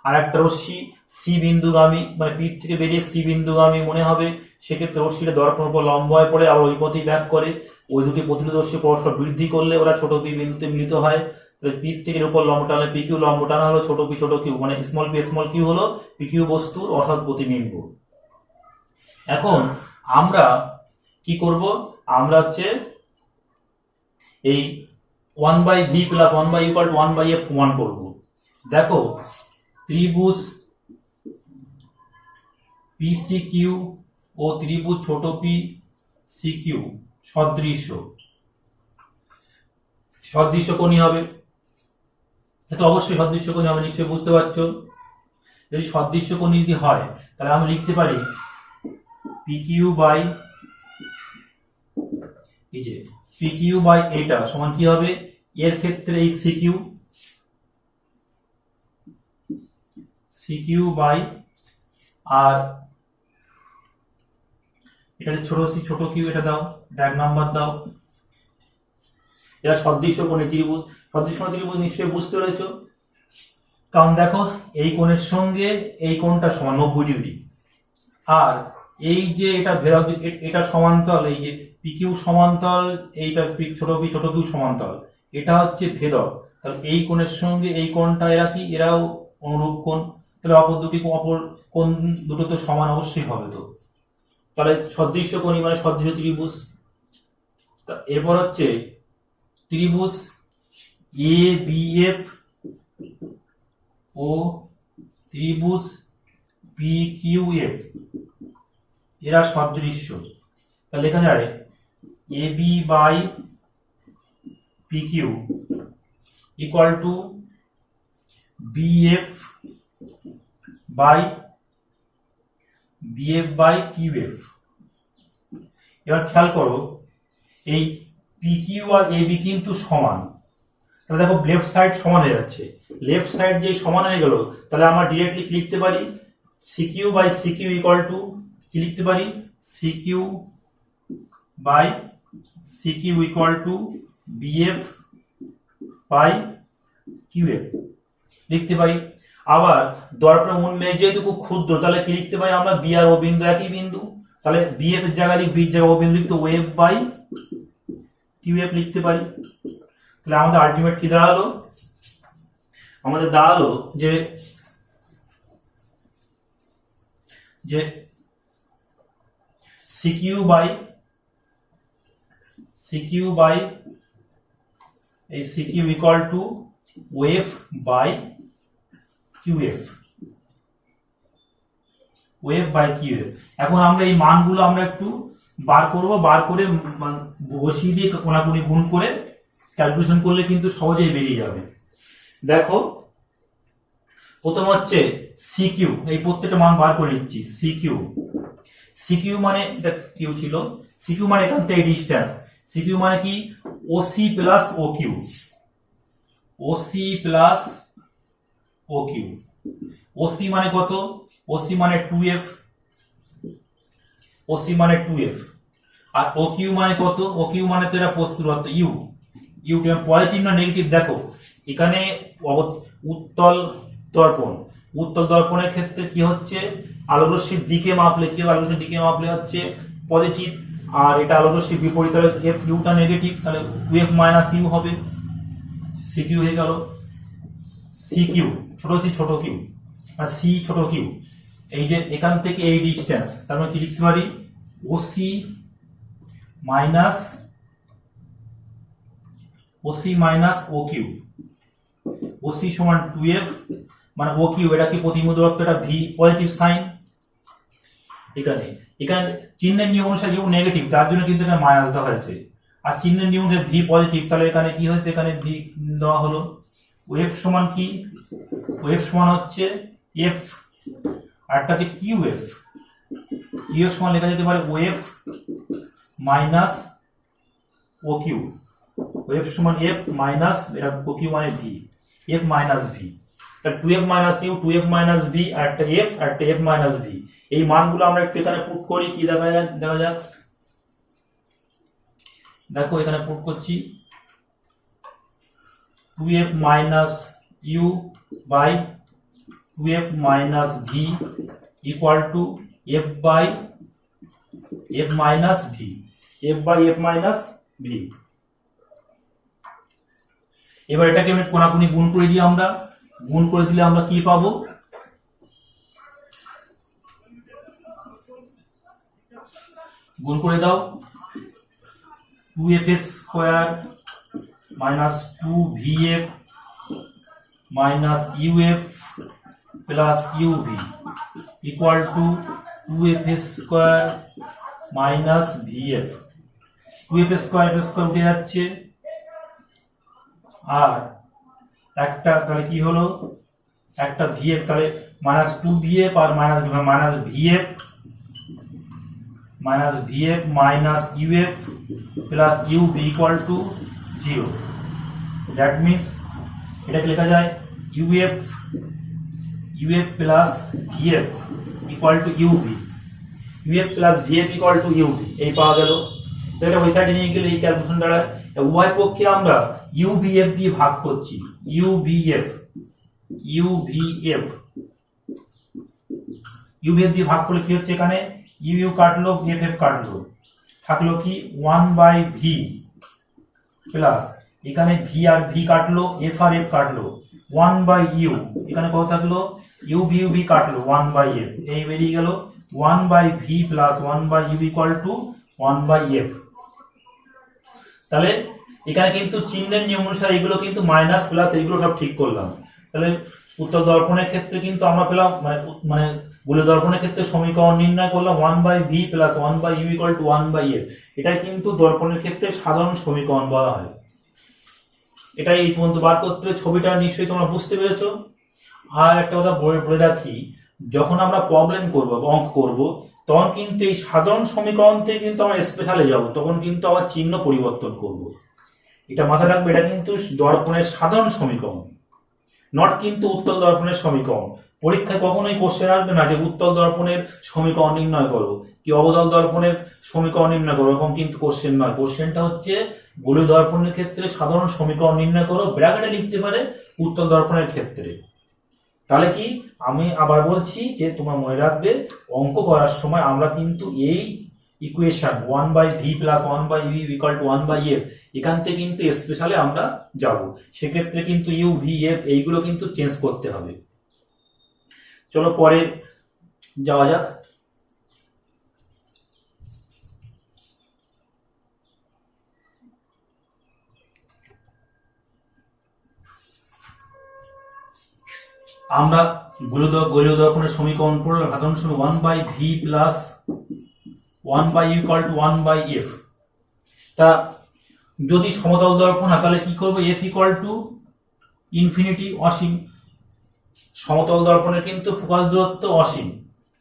আর একটা রশ্মি সি বিন্দুগামী, মানে পি থেকে বেরিয়ে সি বিন্দুগামী মনে হবে, সেক্ষেত্রে রশ্মিটা দর্পণের উপর লম্ব হয়ে পড়ে আবার ওই পথেই ব্যাক করে। ওই দুটি প্রতিরোধ রশ্মি পরস্পর বৃদ্ধি করলে ওরা ছোট পি বিন্দুতে মিলিত হয়। তাহলে পি থেকে উপর লম্ব টানলে পি কিউ লম্ব টানা হলো ছোট কিউ, মানে স্মল কিউ হলো পি কিউ বস্তুর অসৎ প্রতিবিম্ব। এখন আমরা কি করব, আমরা হচ্ছে এই 1/v plus 1/u equal two 1/f প্রমাণ করব। দেখো ত্রিভুজ PCQ ও ত্রিভুজ ছোট PCQ সদৃশ্যকোণী হবে। এটা অবশ্যই সদৃশ্যকোণী হবে, নিশ্চয়ই বুঝতে পারছো। যদি সদৃশ্যকোণী যদি হয় তাহলে আমি লিখতে পারি PQ বাই এই যে PQ বাই এটা সমান কি হবে, এর ক্ষেত্রে এই CQ বাই আর এটা ছোট কিউ, এটা দাও, ড্যাগ নাম্বার দাও। এরা সদৃশ্যকোণী ত্রিভুজ, সদৃশ্যকোণী ত্রিভুজ নিশ্চয়ই বুঝতে পেরেছো। কারণ দেখো এই কোণের সঙ্গে এই কোণটা সমান 90 ডিগ্রি, আর এই যে এটা ভেদক, এটা সমান্তরাল, এই যে পিকিউ সমান্তরাল, এইটা ছোট কিউ সমান্তরাল, এটা হচ্ছে ভেদক। তাহলে এই কোণের সঙ্গে এই কোণটা এরা কি, এরাও অনুরূপ কোণ, তাহলে অপর কোণ দুটো তো সমান অবশ্যই হবে। তো তাহলে সদৃশ্যকোণী মানে সদৃশ্য ত্রিভুজ। এরপর হচ্ছে ত্রিভুজ ABF ও ত্রিভুজ PQF এরা সদৃশ্য। তাহলে লেখা যায় AB by PQ equal to BF by QF। এবার খেয়াল করো এই PQ আর AB কিন্তু সমান, তাহলে দেখো লেফট সাইড সমান হয়ে যাচ্ছে। লেফট সাইড যে সমান হয়ে গেল, তাহলে আমরা ডিরেক্টলি কি লিখতে পারি, CQ by CQ equal to কি লিখতে পারি, CQ by CQ equal to BF by QF লিখতে পারি। আবার দর্পণের উন্মেষ যেহেতু খুব ক্ষুদ্র, তাহলে কি লিখতে পারি আমরা, বি আর ও বিন্দু একই বিন্দু, তাহলে BF এর জায়গায় বি এর জায়গায় ও বিন্দু লিখতে ওয়েভ বাই QF লিখতে পারি। তাহলে আমাদের আলটিমেট কি দাঁড়ালো, আমাদের দাঁড়ালো যে CQ বাই এই CQ equal to wave by QF। এখন আমরা এই মানগুলো আমরা একটু বার করব, বার করে বসিয়ে দিয়ে কোনাকুনি গুণ করে ক্যালকুলেশন করলে কিন্তু সহজেই বেরিয়ে যাবে। দেখো প্রথম হচ্ছে CQ, এই প্রত্যেকটা মান বার করে নিচ্ছি। CQ মানে এটা কিউ ছিল, CQ মানে এখান থেকে ডিসটেন্স, CQ মানে কি OC প্লাস OQ, OC মানে কত, OC মানে 2F, আর OQ মানে কত, OQ মানে তো এটা প্রস্থ দূরত্ব ইউ পজিটিভ না নেগেটিভ। দেখো এখানে উত্তল দর্পণের ক্ষেত্রে কি হচ্ছে, আলোকরশ্মির দিকে মাপলে কি হবে, আলোকরশ্মির দিকে মাপলে হচ্ছে পজিটিভ, আর এটা আলোকরশ্মির বিপরীত এফ ইউটা নেগেটিভ, তাহলে 2F মাইনাস ইউ হবে। CQ হয়ে গেল, CQ ছোট কিউ আর সি ছোট কিউ, এই যে এখান থেকে এই ডিস্টেন্স, তার মানে কি লিখতে পারি OC মাইনাস OQ, OC সমান 2F মানে OQ, এটা কি প্রতিবিম্ব দূরত্ব, এটা ভি পজিটিভ সাইন। এখানে চিহ্নের নিয়ম অনুসারে ইউ নেগেটিভ, তার জন্য কিন্তু এটা মাইনাস দেওয়া হয়েছে, আর চিহ্নের নিয়ম অনুসারে ভি পজিটিভ, তাহলে এখানে কি হয়েছে, এখানে ভি দেওয়া হলো। ওয়েভ সমান কি, ওয়েভ সমান হচ্ছে এফ, আরটাতে QF সমান লেখা যেতে পারে ওয়েভ মাইনাস OQ, ওয়েভ সমান F মাইনাস এটা OQ মানে ভি, F মাইনাস ভি, তাহলে 2F minus u, 2F minus v, আর একটা F মাইনাস ভি। এই মানগুলো আমরা একটু এখানে পুট করি, কি দেখা যাক। দেখো এখানে পুট করছি 2F minus u by 2f minus v equal to f by f minus v, f by f minus v। এবার এটাকে আমি কোনাকুনি গুণ করে দিই, আমরা গুণ করে দিলে আমরা কি পাবো, গুণ করে দাও 2f square minus 2vf minus uf plus uv equal to 2f square minus vf, 2f square উঠে যাচ্ছে, আর একটা তাহলে কি হলো, একটা vf তাহলে minus 2vf R minus vf minus uf plus uv equal to 0। that means এটাকে লেখা যায় uf plus vf equal to uv, uf plus vf equal to uv, এই পাওয়া গেল। তো এটা ওই সাইডে নিয়ে গেলে এই ক্যালকুলেশন দ্বারা উভয় পক্ষে আমরা uvf দিয়ে ভাগ করছি, uvf দিয়ে ভাগ করলে কি হচ্ছে, এখানে u কাটলো vf কাটলো, থাকলো কি 1/v প্লাস এখানে v আর v কাটলো, f আর f কাটলো 1/u, এখানে কত থাকলো uv কাটলো 1/f, এই বেরিয়ে গেল 1/v plus 1/u equal two 1/f। তাহলে এখানে কিন্তু চিহ্নের নিয়ম অনুসারে এগুলো কিন্তু মাইনাস প্লাস এইগুলো সব ঠিক করলাম। তাহলে উত্তর দর্পণের ক্ষেত্রে কিন্তু আমরা পেলাম মানে গোলীয় দর্পণের ক্ষেত্রে সমীকরণ নির্ণয় করলাম 1/v plus 1/u equal two 1/f। এটাই কিন্তু দর্পণের ক্ষেত্রে সাধারণ সমীকরণ বলা হয়। এটাই এই পর্যন্ত বার করতে ছবিটা নিশ্চয়ই তোমরা বুঝতে পেরেছো। আর একটা কথা বলে রাখি, যখন আমরা প্রবলেম করব অঙ্ক করব তখন কিন্তু এই সাধারণ সমীকরণ থেকে কিন্তু আমরা স্পেশালে যাব, তখন কিন্তু আবার চিহ্ন পরিবর্তন করব। এটা মাথায় রাখবে, এটা কিন্তু দর্পণের সাধারণ সমীকরণ, নট কিন্তু উত্তল দর্পণের সমীকরণ। পরীক্ষায় কখনোই কোশ্চেন আসবে না যে উত্তল দর্পণের সমীকরণ নির্ণয় করো কি অবতল দর্পণের সমীকরণ নির্ণয় করো, এরকম কিন্তু কোশ্চেন নয়। কোশ্চেনটা হচ্ছে গোলীয় দর্পণের ক্ষেত্রে সাধারণ সমীকরণ নির্ণয় করো, ব্র্যাকেটে লিখতে পারে উত্তল দর্পণের ক্ষেত্রে। তাহলে কি আমি আবার বলছি যে তোমরা মনে রাখবে অঙ্ক করার সময় আমরা কিন্তু এই equation 1/v plus 1/u equal two 1/f এখান থেকে কিন্তু স্পেশালে আমরা যাব, সেক্ষেত্রে কিন্তু u v f এইগুলো কিন্তু চেঞ্জ করতে হবে। চলো পরে যাওয়া যাক। আমরা গোলীয় দর্পণের সমীকরণ পড়লাম, সাধারণ সমীকরণ 1/v plus 1/u equal two 1/f। তা যদি সমতল দর্পণ হয় তাহলে কি করবো, f ইকুয়াল টু ইনফিনিটি, অসীম। সমতল দর্পণের কিন্তু ফোকাস দূরত্ব অসীম,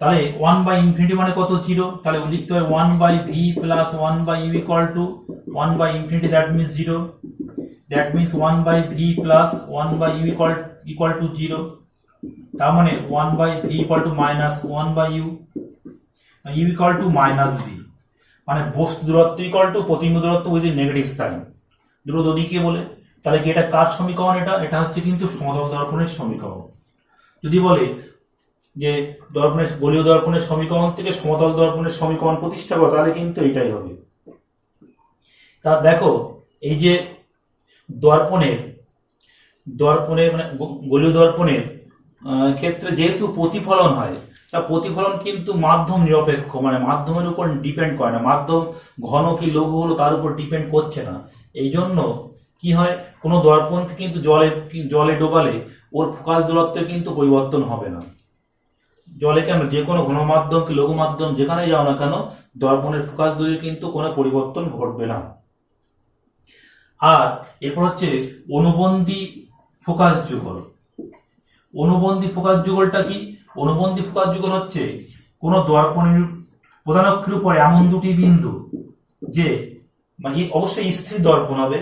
তাহলে 1/ইনফিনিটি মানে কত, 0। তাহলে লিখতে হবে 1/v plus 1/u equal to 1/ইনফিনিটি, that means 0। That means 1/v plus 1/u equal to 0। তার মানে 1/v equal to minus 1/u, u equal to minus v, মানে বস্তু দূরত্ব ইকুয়াল টু প্রতিবিম্ব দূরত্ব উইথ নেগেটিভ সাইন, দুটো দুদিকে বলে। তাহলে কি এটা কার সমীকরণ, এটা হচ্ছে কিন্তু সমতল দর্পণের সমীকরণ। যদি বলে যে দর্পণের গোলীয় দর্পণের সমীকরণ থেকে সমতল দর্পণের সমীকরণ প্রতিষ্ঠা করো, তাহলে কিন্তু এইটাই হবে। তা দেখো এই যে দর্পণের মানে গোলীয় দর্পণের ক্ষেত্রে যেহেতু প্রতিফলন হয়, তা প্রতিফলন কিন্তু মাধ্যম নিরপেক্ষ, মানে মাধ্যমের উপর ডিপেন্ড করে না, মাধ্যম ঘন কি লঘু হলো তার উপর ডিপেন্ড করছে না। এই জন্য কি হয়, কোনো দর্পণকে কিন্তু জলে ডোবালে ওর ফোকাস দূরত্বে কিন্তু পরিবর্তন হবে না। জলে কেন, যে কোনো ঘন মাধ্যম কি লঘু মাধ্যম যেখানে যাও না কেন, দর্পণের ফোকাস দূরে কিন্তু কোনো পরিবর্তন ঘটবে না। আর এরপর হচ্ছে অনুবন্ধী ফোকাস যুগল। অনুবন্ধী ফোকাস যুগলটা কি, অনুবন্ধী ফোকাস যুগল হচ্ছে কোন দর্পণের প্রধান অক্ষের উপর এমন দুটি বিন্দু যে, মানে অবশ্যই স্থির দর্পণ হবে,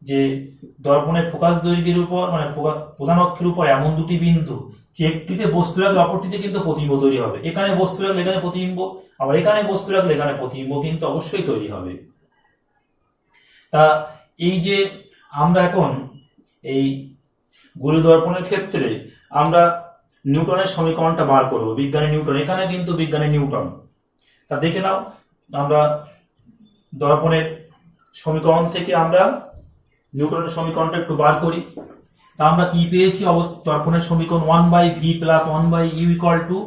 যে দর্পণের ফোকাস দৈর্ঘ্যের উপর মানে প্রধান অক্ষের উপর এমন দুটি বিন্দু যে একটিতে বস্তু রাখলে অপরটিতে কিন্তু প্রতিবিম্ব তৈরি হবে। এখানে বস্তু রাখলে এখানে প্রতিবিম্ব, আবার এখানে বস্তু রাখলে এখানে প্রতিবিম্ব কিন্তু অবশ্যই তৈরি হবে। তা এই যে আমরা এখন এই গোলীয় দর্পণের ক্ষেত্রে আমরা নিউটনের সমীকরণটা বার করবো, বিজ্ঞানী নিউটন, এখানে কিন্তু বিজ্ঞানী নিউটন। তা দেখে নাও, আমরা দর্পণের সমীকরণ থেকে আমরা নিউটনের সমীকরণটা একটু বার করি। তা আমরা কি পেয়েছি? দর্পণের সমীকরণ 1/v plus 1/u equal two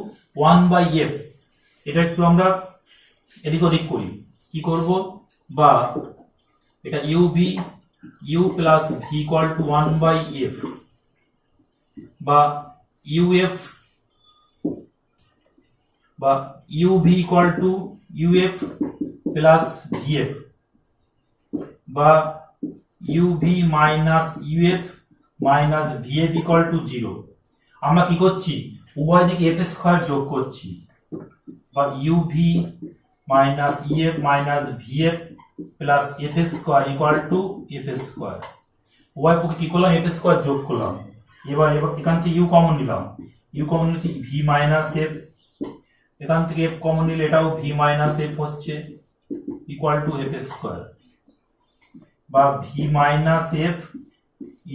1/f। এটা একটু আমরা এদিক ওদিক করি, কি করব? বা এটা u plus v equal to 1/f, বা uf বা uv equal to uf plus vf, বা uv minus uf minus vf equal to 0। আমরা কি করছি? উভয় দিকে f স্কয়ার যোগ করছি, বা uv minus ef minus vf plus f square equal to f square. উভয় পক্ষে কি করলাম? f স্কয়ার যোগ করলাম। এবার এখান থেকে u কমন নিলাম, u কমন নিচ্ছি v মাইনাস f, এখান থেকে f কমন নিলে এটাও v মাইনাস f হচ্ছে, ইকুয়াল টু f স্কয়ার, বা v minus f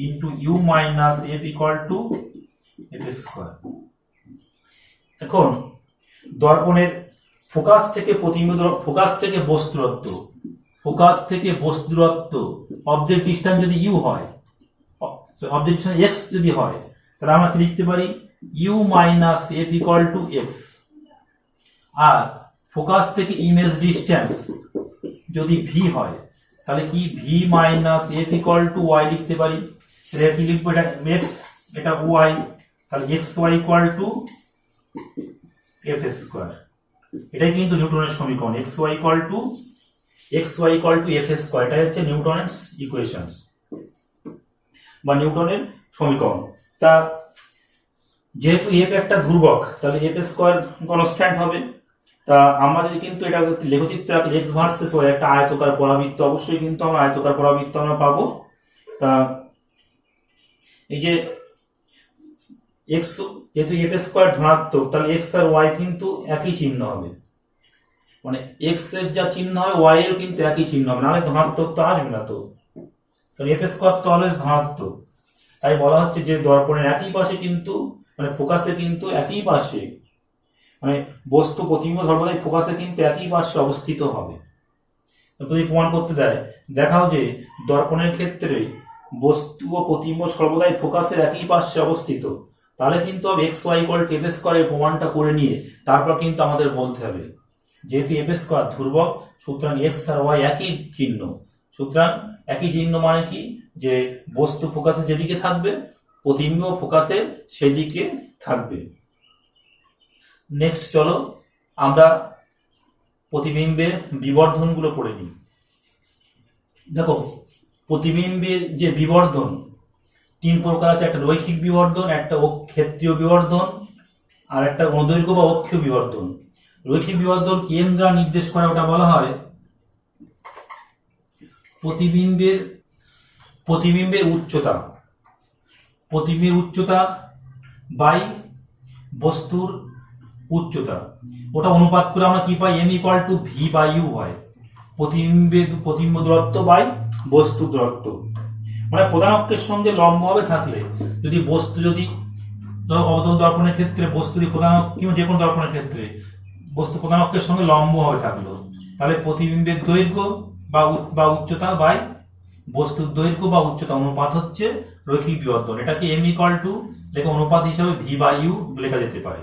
into u minus f equal two f square. এখন দর্পণের ফোকাস থেকে প্রতিবিম্ব, ফোকাস থেকে বস্তু দূরত্ব, ফোকাস থেকে বস্তু দূরত্ব অবজেক্ট ডিসট্যান্স যদি u হয়, অবজেক্ট ডিসট্যান্স x যদি হয়, তাহলে আমরা কি লিখতে পারি? u minus f equal to x। আর ফোকাস থেকে ইমেজ ডিসট্যান্স যদি v হয়, তাহলে কি v minus f equal to y লিখতে পারি। এটা কি লিখবো? এটা x, এটা y, তাহলে xy equal to f square. এটাই কিন্তু নিউটনের সমীকরণ, xy equal to f square. এটা হচ্ছে নিউটনের ইকুয়েশনস বা নিউটনের সমীকরণ। তা যেহেতু f একটা ধ্রুবক, তাহলে f স্কয়ার কনস্ট্যান্ট হবে। তা আমাদের কিন্তু এটা লেখচিত্র x ভার্সেস y, একটা আয়তকার পরাবৃত্ত, অবশ্যই কিন্তু আমরা আয়তকার পরাবৃত্ত আমরা পাবো। তা এই যে x, যেহেতু f স্কয়ার ধনাত্মক, তাহলে x আর y কিন্তু একই চিহ্ন হবে, মানে x এর যা চিহ্ন হবে y এর কিন্তু একই চিহ্ন হবে, নাহলে ধনাত্মক তো আসবে না। তো কারণ f স্কয়ার তো অলওয়েজ ধনাত্মক। তাই বলা হচ্ছে যে দর্পণের একই পাশে কিন্তু, মানে ফোকাসে কিন্তু একই পাশে, মানে বস্তু প্রতিবিম্ব সর্বদাই ফোকাসে কিন্তু একই পাশে অবস্থিত হবে। যদি প্রমাণ করতে দেয়, দেখাও যে দর্পণের ক্ষেত্রে বস্তু ও প্রতিবিম্ব সর্বদাই ফোকাসের একই পাশে অবস্থিত, তাহলে কিন্তু x y equal to f স্কয়ারের প্রমাণটা করে নিয়ে তারপর কিন্তু আমাদের বলতে হবে, যেহেতু f স্কয়ার ধ্রুবক, সুতরাং x আর y একই চিহ্ন। সুতরাং একই চিহ্ন মানে কি? যে বস্তু ফোকাসে যেদিকে থাকবে, প্রতিবিম্ব ফোকাসে সেদিকে থাকবে। নেক্সট চলো আমরা প্রতিবিম্বের বিবর্ধনগুলো পড়ে নিই। দেখো, প্রতিবিম্বের যে বিবর্ধন 3 প্রকার আছে। একটা রৈখিক বিবর্ধন, একটা ক্ষেত্রীয় বিবর্ধন, আর একটা অনুদৈর্ঘ্য বা অক্ষীয় বিবর্ধন। রৈখিক বিবর্ধন কি m দ্বারা নির্দেশ করে? ওটা বলা হয় প্রতিবিম্বের উচ্চতা, প্রতিবিম্বের উচ্চতা বাই বস্তুর উচ্চতা, ওটা অনুপাত করে আমরা কি পাই? m equal to v by u হয়, প্রতিবিম্ব দূরত্ব বাই বস্তু দূরত্ব। মানে প্রধান অক্ষের সঙ্গে লম্বভাবে থাকলে, যদি বস্তু, যদি অবতল দর্পণের ক্ষেত্রে বস্তু প্রধান, কিংবা যে কোনো দর্পণের ক্ষেত্রে বস্তু প্রধান অক্ষের সঙ্গে লম্বভাবে থাকলো, তাহলে প্রতিবিম্বের দৈর্ঘ্য বা উচ্চতা বাই বস্তুর দৈর্ঘ্য বা উচ্চতা অনুপাত হচ্ছে রৈখিক বিবর্ধন। এটাকে m ইকুয়াল টু লেখা অনুপাত হিসাবে v বাই u লেখা যেতে পারে।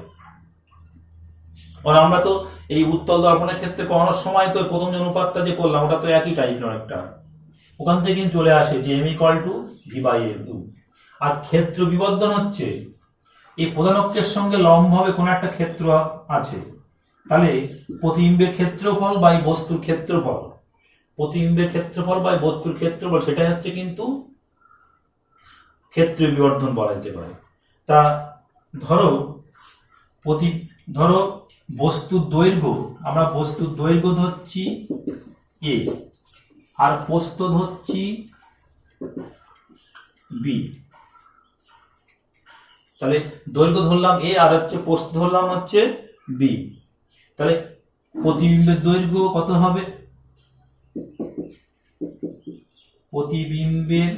আর আমরা তো এই উত্তল দর্পণের ক্ষেত্রে করানোর সময় তো প্রথম যে অনুপাতটা যে করলাম, ওটা তো একই টাইপের একটা, ওখান থেকে কিন্তু চলে আসে যে m equal to v by u। আর ক্ষেত্র বিবর্ধন হচ্ছে এই প্রধান অক্ষের সঙ্গে লম্বভাবে কোন একটা ক্ষেত্র আছে, তাহলে প্রতিবিম্বের ক্ষেত্রফল বাই বস্তুর ক্ষেত্রফল, প্রতিবিম্বের ক্ষেত্রফল বাই বস্তুর ক্ষেত্রফল, সেটা হচ্ছে কিন্তু ক্ষেত্রীয় বিবর্ধন বলা যেতে পারে। তা ধরো বস্তুর দৈর্ঘ্য, আমরা বস্তুর দৈর্ঘ্য ধরছি a, আর প্রস্থ ধরছি b। তাহলে দৈর্ঘ্য ধরলাম a, আর হচ্ছে প্রস্থ ধরলাম হচ্ছে b। তাহলে প্রতিবিম্বের দৈর্ঘ্য কত হবে? প্রতিবিম্বের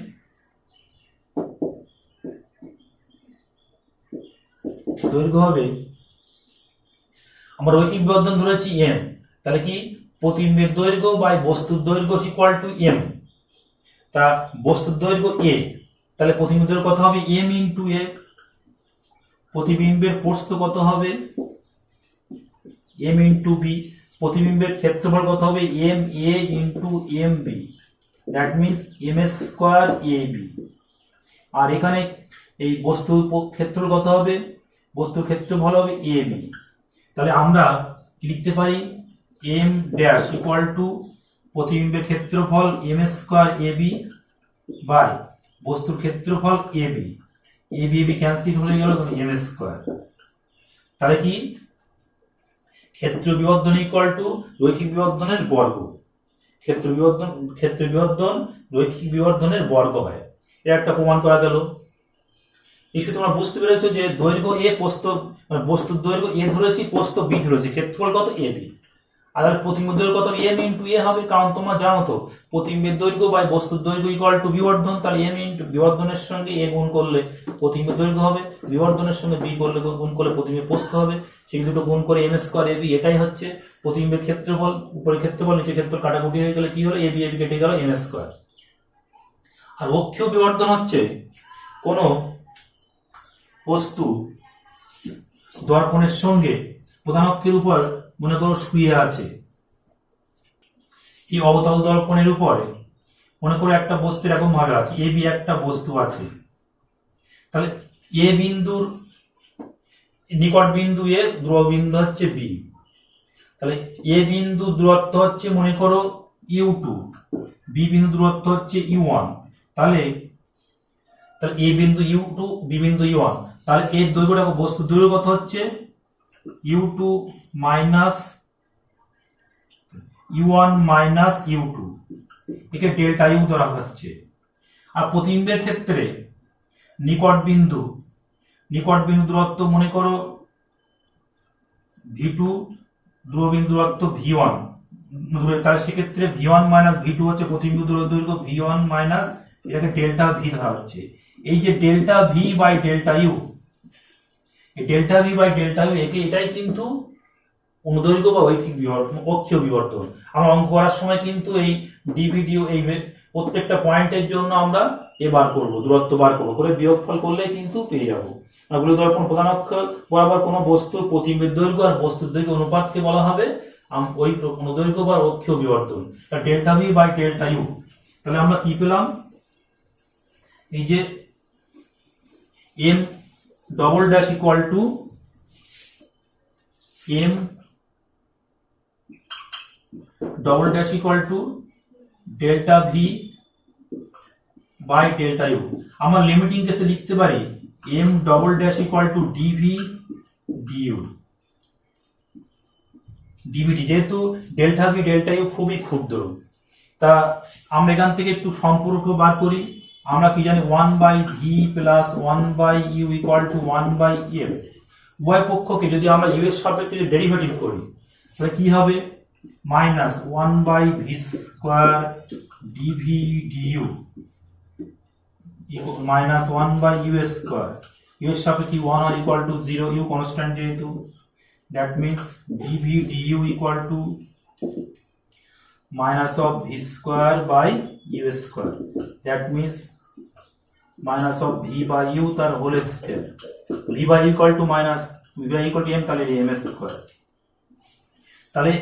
দৈর্ঘ্য হবে, আমরা রৈখিক বিবর্ধন ধরেছি এম, তাহলে কি প্রতিবিম্বের দৈর্ঘ্য বাই বস্তুর দৈর্ঘ্য ইকুয়াল টু এম। তা বস্তুর দৈর্ঘ্য এ, তাহলে প্রতিবিম্বের কত হবে এম ইন্টু এ। প্রতিবিম্বের প্রস্থ কত হবে এম ইন্টু বি। প্রতিবিম্বের ক্ষেত্রফল কত হবে M A into M B, that means M square A B. আর এখানে এই বস্তুর ক্ষেত্রফল কত হবে, বস্তুর ক্ষেত্রফল হবে এ বি। তাহলে আমরা কি লিখতে পারি, এম ড্যাশ ইকুয়াল টু প্রতিবিম্বের ক্ষেত্রফল m square A B by বস্তুর ক্ষেত্রফল A B. A B cancel হয়ে গেল, এম স্কোয়ার। তাহলে কি ক্ষেত্র বিবর্ধন ইকুয়াল টু রৈখিক বিবর্ধনের বর্গ। ক্ষেত্র বিবর্ধন রৈখিক বিবর্ধনের বর্গ হয়, এটা একটা প্রমাণ করা গেল। নিশ্চয়ই তোমরা বুঝতে পেরেছো যে দৈর্ঘ্য এ, প্রস্থ বস্তুর দৈর্ঘ্য এ ধরেছি, প্রস্থ বি ধরেছি, ক্ষেত্রফল কত এ বি। আর প্রতিবিম্বের দৈর্ঘ্য কত এম ইন্টু এ হবে, কারণ তোমরা জানো তো প্রতিবিম্বের দৈর্ঘ্য বাই বস্তুর দৈর্ঘ্য ইকুয়াল টু বিবর্ধন। তাহলে এম ইন্টু বিবর্ধনের সঙ্গে এ গুণ করলে প্রতিবিম্বের দৈর্ঘ্য হবে, বিবর্ধনের সঙ্গে বি করলে গুণ করলে প্রতিবিম্বের প্রস্থ হবে, সেই দুটো গুণ করে এম স্কোয়ার এ বি। এটাই হচ্ছে প্রতিবিম্বের ক্ষেত্রফল। উপরে ক্ষেত্রফল নিচে ক্ষেত্রফল কাটাকুটি হয়ে গেলে কি হলো, এ বি কেটে গেল, এম স্কোয়ার। আর অক্ষীয় বিবর্ধন হচ্ছে কোন বস্তু দর্পণের সঙ্গে প্রধান অক্ষের উপর মনে করো শুয়ে আছে। এই অবতল দর্পণের উপরে মনে করো একটা বস্তু এরকম ভাবে আছে, এ বি একটা বস্তু আছে। তাহলে এ বিন্দুর নিকট বিন্দু এ, ধ্রুব বিন্দু হচ্ছে বি। তাহলে এ বিন্দু দূরত্ব হচ্ছে মনে করো u2, বি বিন্দু দূরত্ব হচ্ছে u1। তাহলে এ বিন্দু u2, বি বিন্দু u1, তাহলে এর দৈর্ঘ্যটা, বস্তুর দৈর্ঘ্য কত হচ্ছে u2 minus u1 minus u2, একে ডেল্টা ইউ ধরা হচ্ছে। আর প্রতিবিম্বের ক্ষেত্রে নিকট বিন্দু দূরত্ব মনে করো v2, ধ্রুব বিন্দু দূরত্ব v1, তাহলে সেক্ষেত্রে v1 মাইনাস v2 হচ্ছে প্রতিবিম্ব দৈর্ঘ্য v1 মাইনাস, এটাকে ডেল্টা ভি ধরা হচ্ছে। এই যে delta V by delta U, এই delta V by delta U এটাই কিন্তু অনুদৈর্ঘ্য বা রৈখিক বিবর্ধন, অক্ষীয় বিবর্ধন। আমরা অঙ্ক করার সময় কিন্তু এই ডিভিডিও এই প্রত্যেকটা পয়েন্টের জন্য আমরা বার করবো, দূরত্ব বার করবো, করে বিয়োগফল করলেই কিন্তু পেয়ে যাবো। গুলো দর্পণ প্রধান অক্ষ বরাবর কোনো বস্তুর প্রতিবিম্বের দৈর্ঘ্য আর বস্তুর দৈর্ঘ্য অনুপাতকে বলা হবে ওই অনুদৈর্ঘ্য বা অক্ষীয় বিবর্ধন, delta V by delta U. তাহলে আমরা কি পেলাম, এই যে M double dash equal to M double dash equal to delta V by delta U. আমরা লিমিটিং কেসে লিখতে পারি M double dash equal to d V d U. ডিভিডি, যেহেতু ডেল্টা ভি ডেল্টা ইউ খুবই ক্ষুদ্র, তা আমরা এখান থেকে একটু সম্পর্ক বার করি। আমরা কি জানি 1 by v plus 1 by u equal to 1 by f. উভয় পক্ষকে যদি আমরা ইউ এর সাপেক্ষে ডেরিভেটিভ করি তাহলে কি হবে, minus 1 by v square dv du minus 1 by u square. U এর সাপেক্ষে 1 আর ইকুয়াল টু 0, ইউ কনস্ট্যান্ট যেহেতু, that means dv du equal to minus of v square by u square, that means minus of v by u তার whole square, v by u equal to minus v by equal to m, তাহলে m square। তাহলে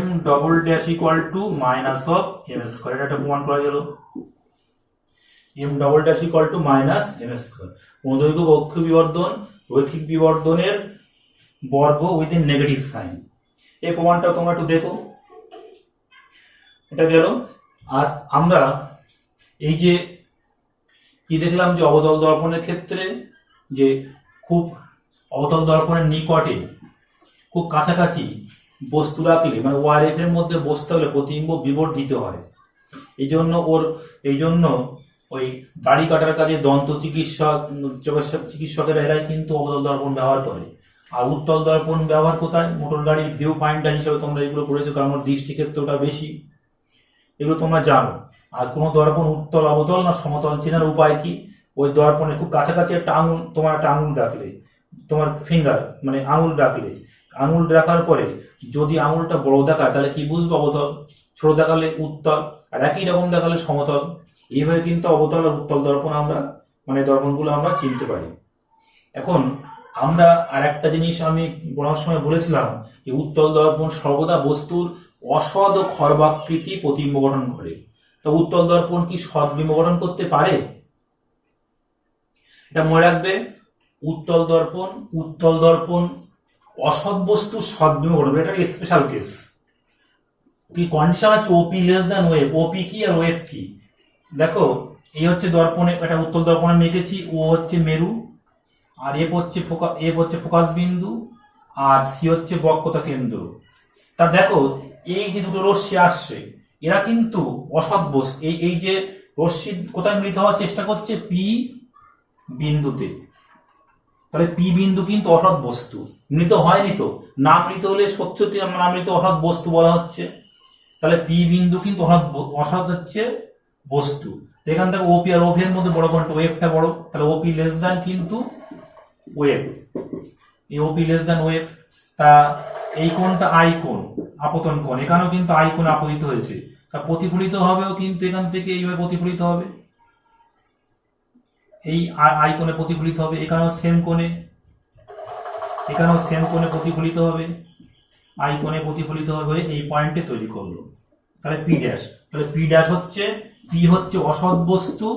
m double dash equal to minus of m square, এটা প্রমাণ করা গেল। m double dash equal to minus m square, অনুদৈর্ঘ্য বা অক্ষীয় বিবর্ধন রৈখিক বিবর্ধনের বর্গ উইথ নেগেটিভ সাইন। এই প্রমাণটা তোমরা একটু দেখো, এটা গেল। আর আমরা এই যে কি দেখলাম যে অবতল দর্পণের ক্ষেত্রে যে খুব অবতল দর্পণের নিকটে খুব কাছাকাছি বস্তু রাখলে, মানে ওআরএফ এর মধ্যে বস্তু হলে প্রতিবিম্ব বিবর্ধিত হয়। এই জন্য ওই দাড়ি কাটার কাজে দন্ত চিকিৎসকেরা এরাই কিন্তু অবতল দর্পণ ব্যবহার করে। আর উত্তল দর্পণ ব্যবহার কোথায়, মোটর গাড়ির ভিউ পয়েন্টার হিসেবে তোমরা এগুলো পড়েছো, কারণ দৃষ্টিক্ষেত্রটা বেশি, এগুলো তোমরা জানো। আর কোনো দর্পণ উত্তল অবতল না সমতল চেনার উপায় কি, ওই দর্পণে খুব কাছাকাছি একটা আঙুল, তোমার একটা আঙুল রাখলে তোমার ফিঙ্গার মানে আঙুল রাখলে, আঙুল রাখার পরে যদি আঙুলটা বড় দেখায় তাহলে কি বুঝবো অবতল, ছোট দেখালে উত্তল, আর একই রকম দেখালে সমতল। এইভাবে কিন্তু অবতল আর উত্তল দর্পণ আমরা মানে দর্পণগুলো আমরা চিনতে পারি। এখন আমরা আর একটা জিনিস আমি পড়ার সময় বলেছিলাম যে উত্তল দর্পণ সর্বদা বস্তুর অসৎ ও খর্বাকৃতি প্রতিবিম্ব গঠন করে। তো উত্তল দর্পণ কি সদ্বিম্ব গঠন করতে পারে? এটা মনে রাখবে, উত্তল দর্পণ অসৎ বস্তু সদ্বিম্ব গঠন করে, এটা স্পেশাল কেস। কি কন্ডিশন আছে? ওপি লেস দ্যান ওয়েভ। ওপি কি আর ওয়েভ কি? দেখো, এই হচ্ছে দর্পণে, এটা উত্তল দর্পণে আমি এঁকেছি, ও হচ্ছে মেরু, আর এফ হচ্ছে ফোকাস বিন্দু, আর সি হচ্ছে বক্রতা কেন্দ্র। তা দেখো, এই যে দুটো রশ্মি আসছে এরা কিন্তু অসৎ বস্তু। এই যে রশ্মি কোথায় মিলিত হওয়ার চেষ্টা করছে? পি বিন্দুতে। তাহলে পি বিন্দু কিন্তু অসৎ বস্তু, মিলিত হয়নি তো, না মিলিত হলে সত্যি না মিলিত অসৎ বস্তু বলা হচ্ছে। তাহলে পি বিন্দু কিন্তু অসৎ হচ্ছে বস্তু। এখান থেকে ওপি আর ওভি এর মধ্যে বড় কোনটা? ওয়েভটা বড়, তাহলে ওপি লেস দ্যান কিন্তু ওয়েভ, এই ওপি লেস দ্যান ওয়েভ। তা এই কোণটা আই কোণ, আপতন কোণ, এখানেও কিন্তু আই কোণ আপতিত হয়েছে, তা প্রতিফলিত হবেও কিন্তু এখান থেকে এইভাবে প্রতিফলিত হবে, এই আই কোণে প্রতিফলিত হবে, এখানেও সেম কোণে, এখানেও সেম কোণে প্রতিফলিত হবে, আই কোণে প্রতিফলিত হবে, এই পয়েন্টে তৈরি করলো। তাহলে পি ড্যাশ, তাহলে পি ড্যাশ হচ্ছে, পি হচ্ছে অসৎ বস্তু,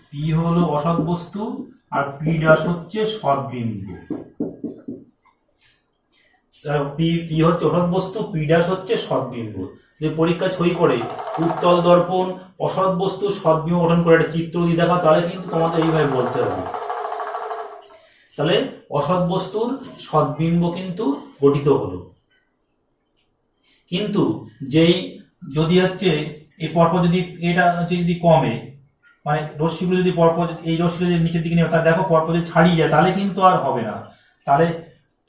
পি হলো অসৎ বস্তু, আর পি ড্যাশ হচ্ছে সৎ বিন্দু। পি হচ্ছে অসৎ বস্তু, পি ড্যাশ হচ্ছে সৎ বিন্দু। যদি পরীক্ষা ছই করে উত্তল দর্পণ অসৎ বস্তু সৎ বিন্দু গঠন করে একটা চিত্র দিয়ে দেখা, তাহলে কিন্তু তোমাদের এইভাবে বলতে হবে। তাহলে অসৎ বস্তুর সদ্বিম্ব কিন্তু গঠিত হলো। কিন্তু যেই যদি হচ্ছে এই পরপর যদি এটা হচ্ছে যদি কমে, মানে রশ্মিগুলো যদি পরপর এই রশ্মিগুলো যদি নিচের দিকে নেবে, তাহলে দেখো পরপর যদি ছাড়িয়ে যায় তাহলে কিন্তু আর হবে না। তাহলে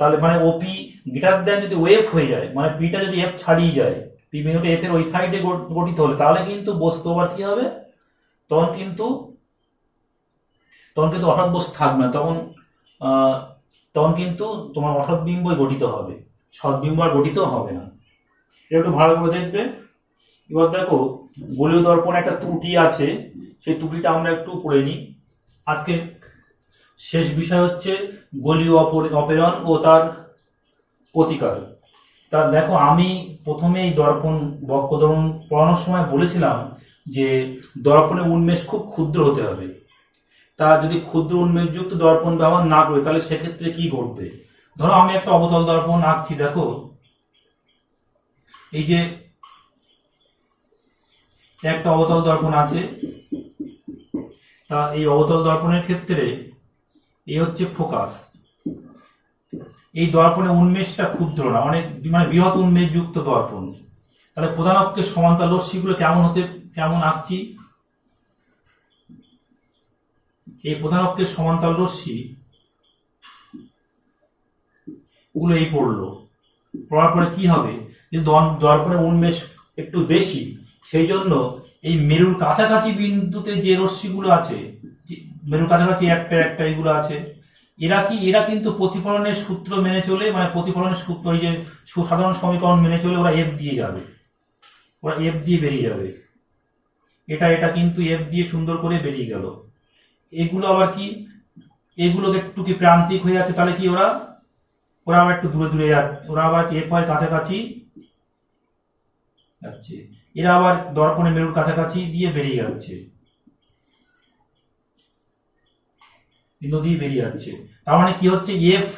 তাহলে মানে ওপি গ্রেটার দেন যদি ওয়েভ হয়ে যায়, মানে পিটা যদি এফ ছাড়িয়ে যায়, পি বিন্দুটা এফ এর ওই সাইডে গঠিত হলে, তাহলে কিন্তু বস্তু আবার কি হবে? তখন কিন্তু অসৎ বস্তু থাকবে না, তখন কিন্তু তোমার অসৎ বিম্বই গঠিত হবে, সদ্বিম্ব আর গঠিত হবে না। এটা একটু ভালো করে দেখবে। এবার দেখো, গোলীয় দর্পণে একটা ত্রুটি আছে, সেই ত্রুটিটা আমরা একটু পড়ে নিই। আজকে শেষ বিষয় হচ্ছে গোলীয় অপেরণ ও তার প্রতিকার। তা দেখো, আমি প্রথমে এই বক্রদর্পণ পড়ানোর সময় বলেছিলাম যে দর্পণের উন্মেষ খুব ক্ষুদ্র হতে হবে। তা যদি ক্ষুদ্র উন্মেষযুক্ত দর্পণ ব্যবহার না করি তাহলে সেক্ষেত্রে কি ঘটবে? ধরো আমি একটা অবতল দর্পণ আঁকছি, দেখো এই যে একটা অবতল দর্পণ আছে, তা এই অবতল দর্পণের ক্ষেত্রে এই হচ্ছে ফোকাস। এই দর্পণের উন্মেষটা ক্ষুদ্র না, অনেক মানে বৃহৎ উন্মেষযুক্ত দর্পণ। তাহলে প্রধান অক্ষের সমান্তরাল রশ্মিগুলো কেমন আঁকছি? এই প্রধান অক্ষের সমান্তরাল রশ্মি গুলো এই পড়ার পরে কি হবে? যে দর্পণের উন্মেষ একটু বেশি, সেই জন্য এই মেরুর কাছাকাছি বিন্দুতে যে রশ্মিগুলো আছে, মেরুর কাছাকাছি একটা এগুলো আছে, এরা কিন্তু প্রতিফলনের সূত্র মেনে চলে, মানে প্রতিফলনের সূত্র এই যে সাধারণ সমীকরণ মেনে চলে ওরা এফ দিয়ে যাবে, ওরা এফ দিয়ে বেরিয়ে যাবে। এটা কিন্তু এফ দিয়ে সুন্দর করে বেরিয়ে গেল। এগুলো আবার কি, এগুলো একটু কি প্রান্তিক হয়ে যাচ্ছে, তাহলে কি ওরা আবার একটু দূরে যাচ্ছে, ওরা আবার এফ হয় কাছাকাছি যাচ্ছে, এরা আবার দর্পণে মেরুর কাছাকাছি দিয়ে বেরিয়ে যাচ্ছে, বিন্দু দিয়ে বেরিয়ে যাচ্ছে। তার মানে কি হচ্ছে? এফ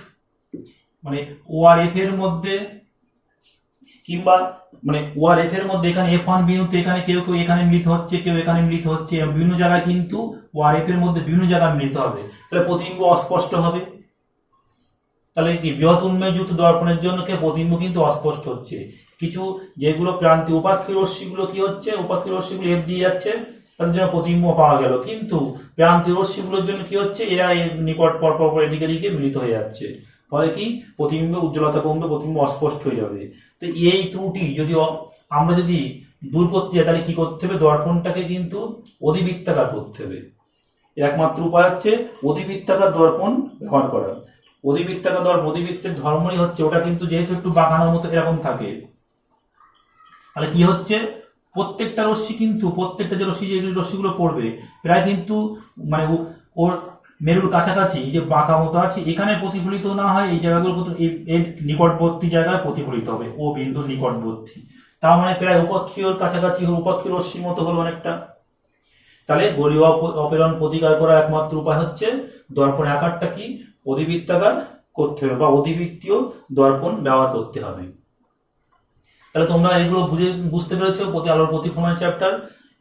মানে ও আর এফ এর মধ্যে, কিংবা মানে ও আর এফ এর মধ্যে এখানে এফ ওয়ান বিন্দুতে এখানে কেউ এখানে মিলিত হচ্ছে, কেউ এখানে মিলিত হচ্ছে, বিভিন্ন জায়গায় কিন্তু ও আর এফ এর মধ্যে বিভিন্ন জায়গায় মিলিত হবে, তাহলে প্রতিবিম্ব অস্পষ্ট হবে। তাহলে কি বৃহৎ উন্মেষযুক্ত দর্পণের জন্য প্রতিবিম্ব কিন্তু অস্পষ্ট হচ্ছে। কিছু যেগুলো প্রান্তীয় উপাক্ষী রশ্মিগুলো কি হচ্ছে, উপাক্ষী রশ্মিগুলো এফ দিয়ে যাচ্ছে, তাদের জন্য প্রতিবিম্ব পাওয়া গেল। কিন্তু প্রান্তীয় রশ্মিগুলোর জন্য কি হচ্ছে, এরা নিকট পরপর এদিকে দিকে মিলিত হয়ে যাচ্ছে, ফলে কি প্রতিবিম্ব উজ্জ্বলতা কমবে, প্রতিবিম্ব অস্পষ্ট হয়ে যাবে। তো এই ত্রুটি যদি আমরা দূর করতে যাই তাহলে কি করতে হবে? দর্পণটাকে কিন্তু অধিবৃত্তাকার করতে হবে। এর একমাত্র উপায় হচ্ছে অধিবৃত্তাকার দর্পণ ব্যবহার করা। অধিবৃত্তাকার দর্পণ, অধিবৃত্তের ধর্মই হচ্ছে ওটা কিন্তু যেহেতু একটু বাঁকানোর মতো এরকম থাকে, তাহলে কি হচ্ছে প্রত্যেকটা রশ্মি কিন্তু প্রত্যেকটা যে রশ্মি, যে রশ্মিগুলো পড়বে প্রায় কিন্তু মানে ওর মেরুর কাছাকাছি যে বাঁকা মতো আছে এখানে প্রতিফলিত না হয়, এই জায়গাগুলো এর নিকটবর্তী জায়গায় প্রতিফলিত হবে, ও বিন্দুর নিকটবর্তী। তার মানে প্রায় উপক্ষীয়র কাছাকাছি উপক্ষীয় রশ্মির মতো হলো অনেকটা। তাহলে গোলীয় অপেরণ প্রতিকার করার একমাত্র উপায় হচ্ছে দর্পণের আকারটা কি অধিবৃত্তাকার করতে হবে বা অধিবৃত্তীয় দর্পণ ব্যবহার করতে হবে। তাহলে তোমরা এগুলো বুঝতে পেরেছো আলোর প্রতিফলনের চ্যাপ্টার।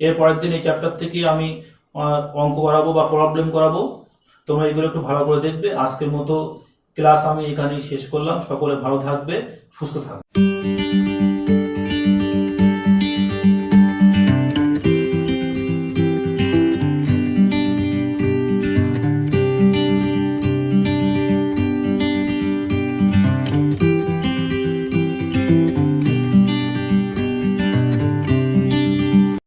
এর পরের দিন এই চ্যাপ্টার থেকে আমি অঙ্ক করাবো বা প্রবলেম করাবো, তোমরা এগুলো একটু ভালো করে দেখবে। আজকের মতো ক্লাস আমি এখানেই শেষ করলাম। সকলে ভালো থাকবে, সুস্থ থাকবে।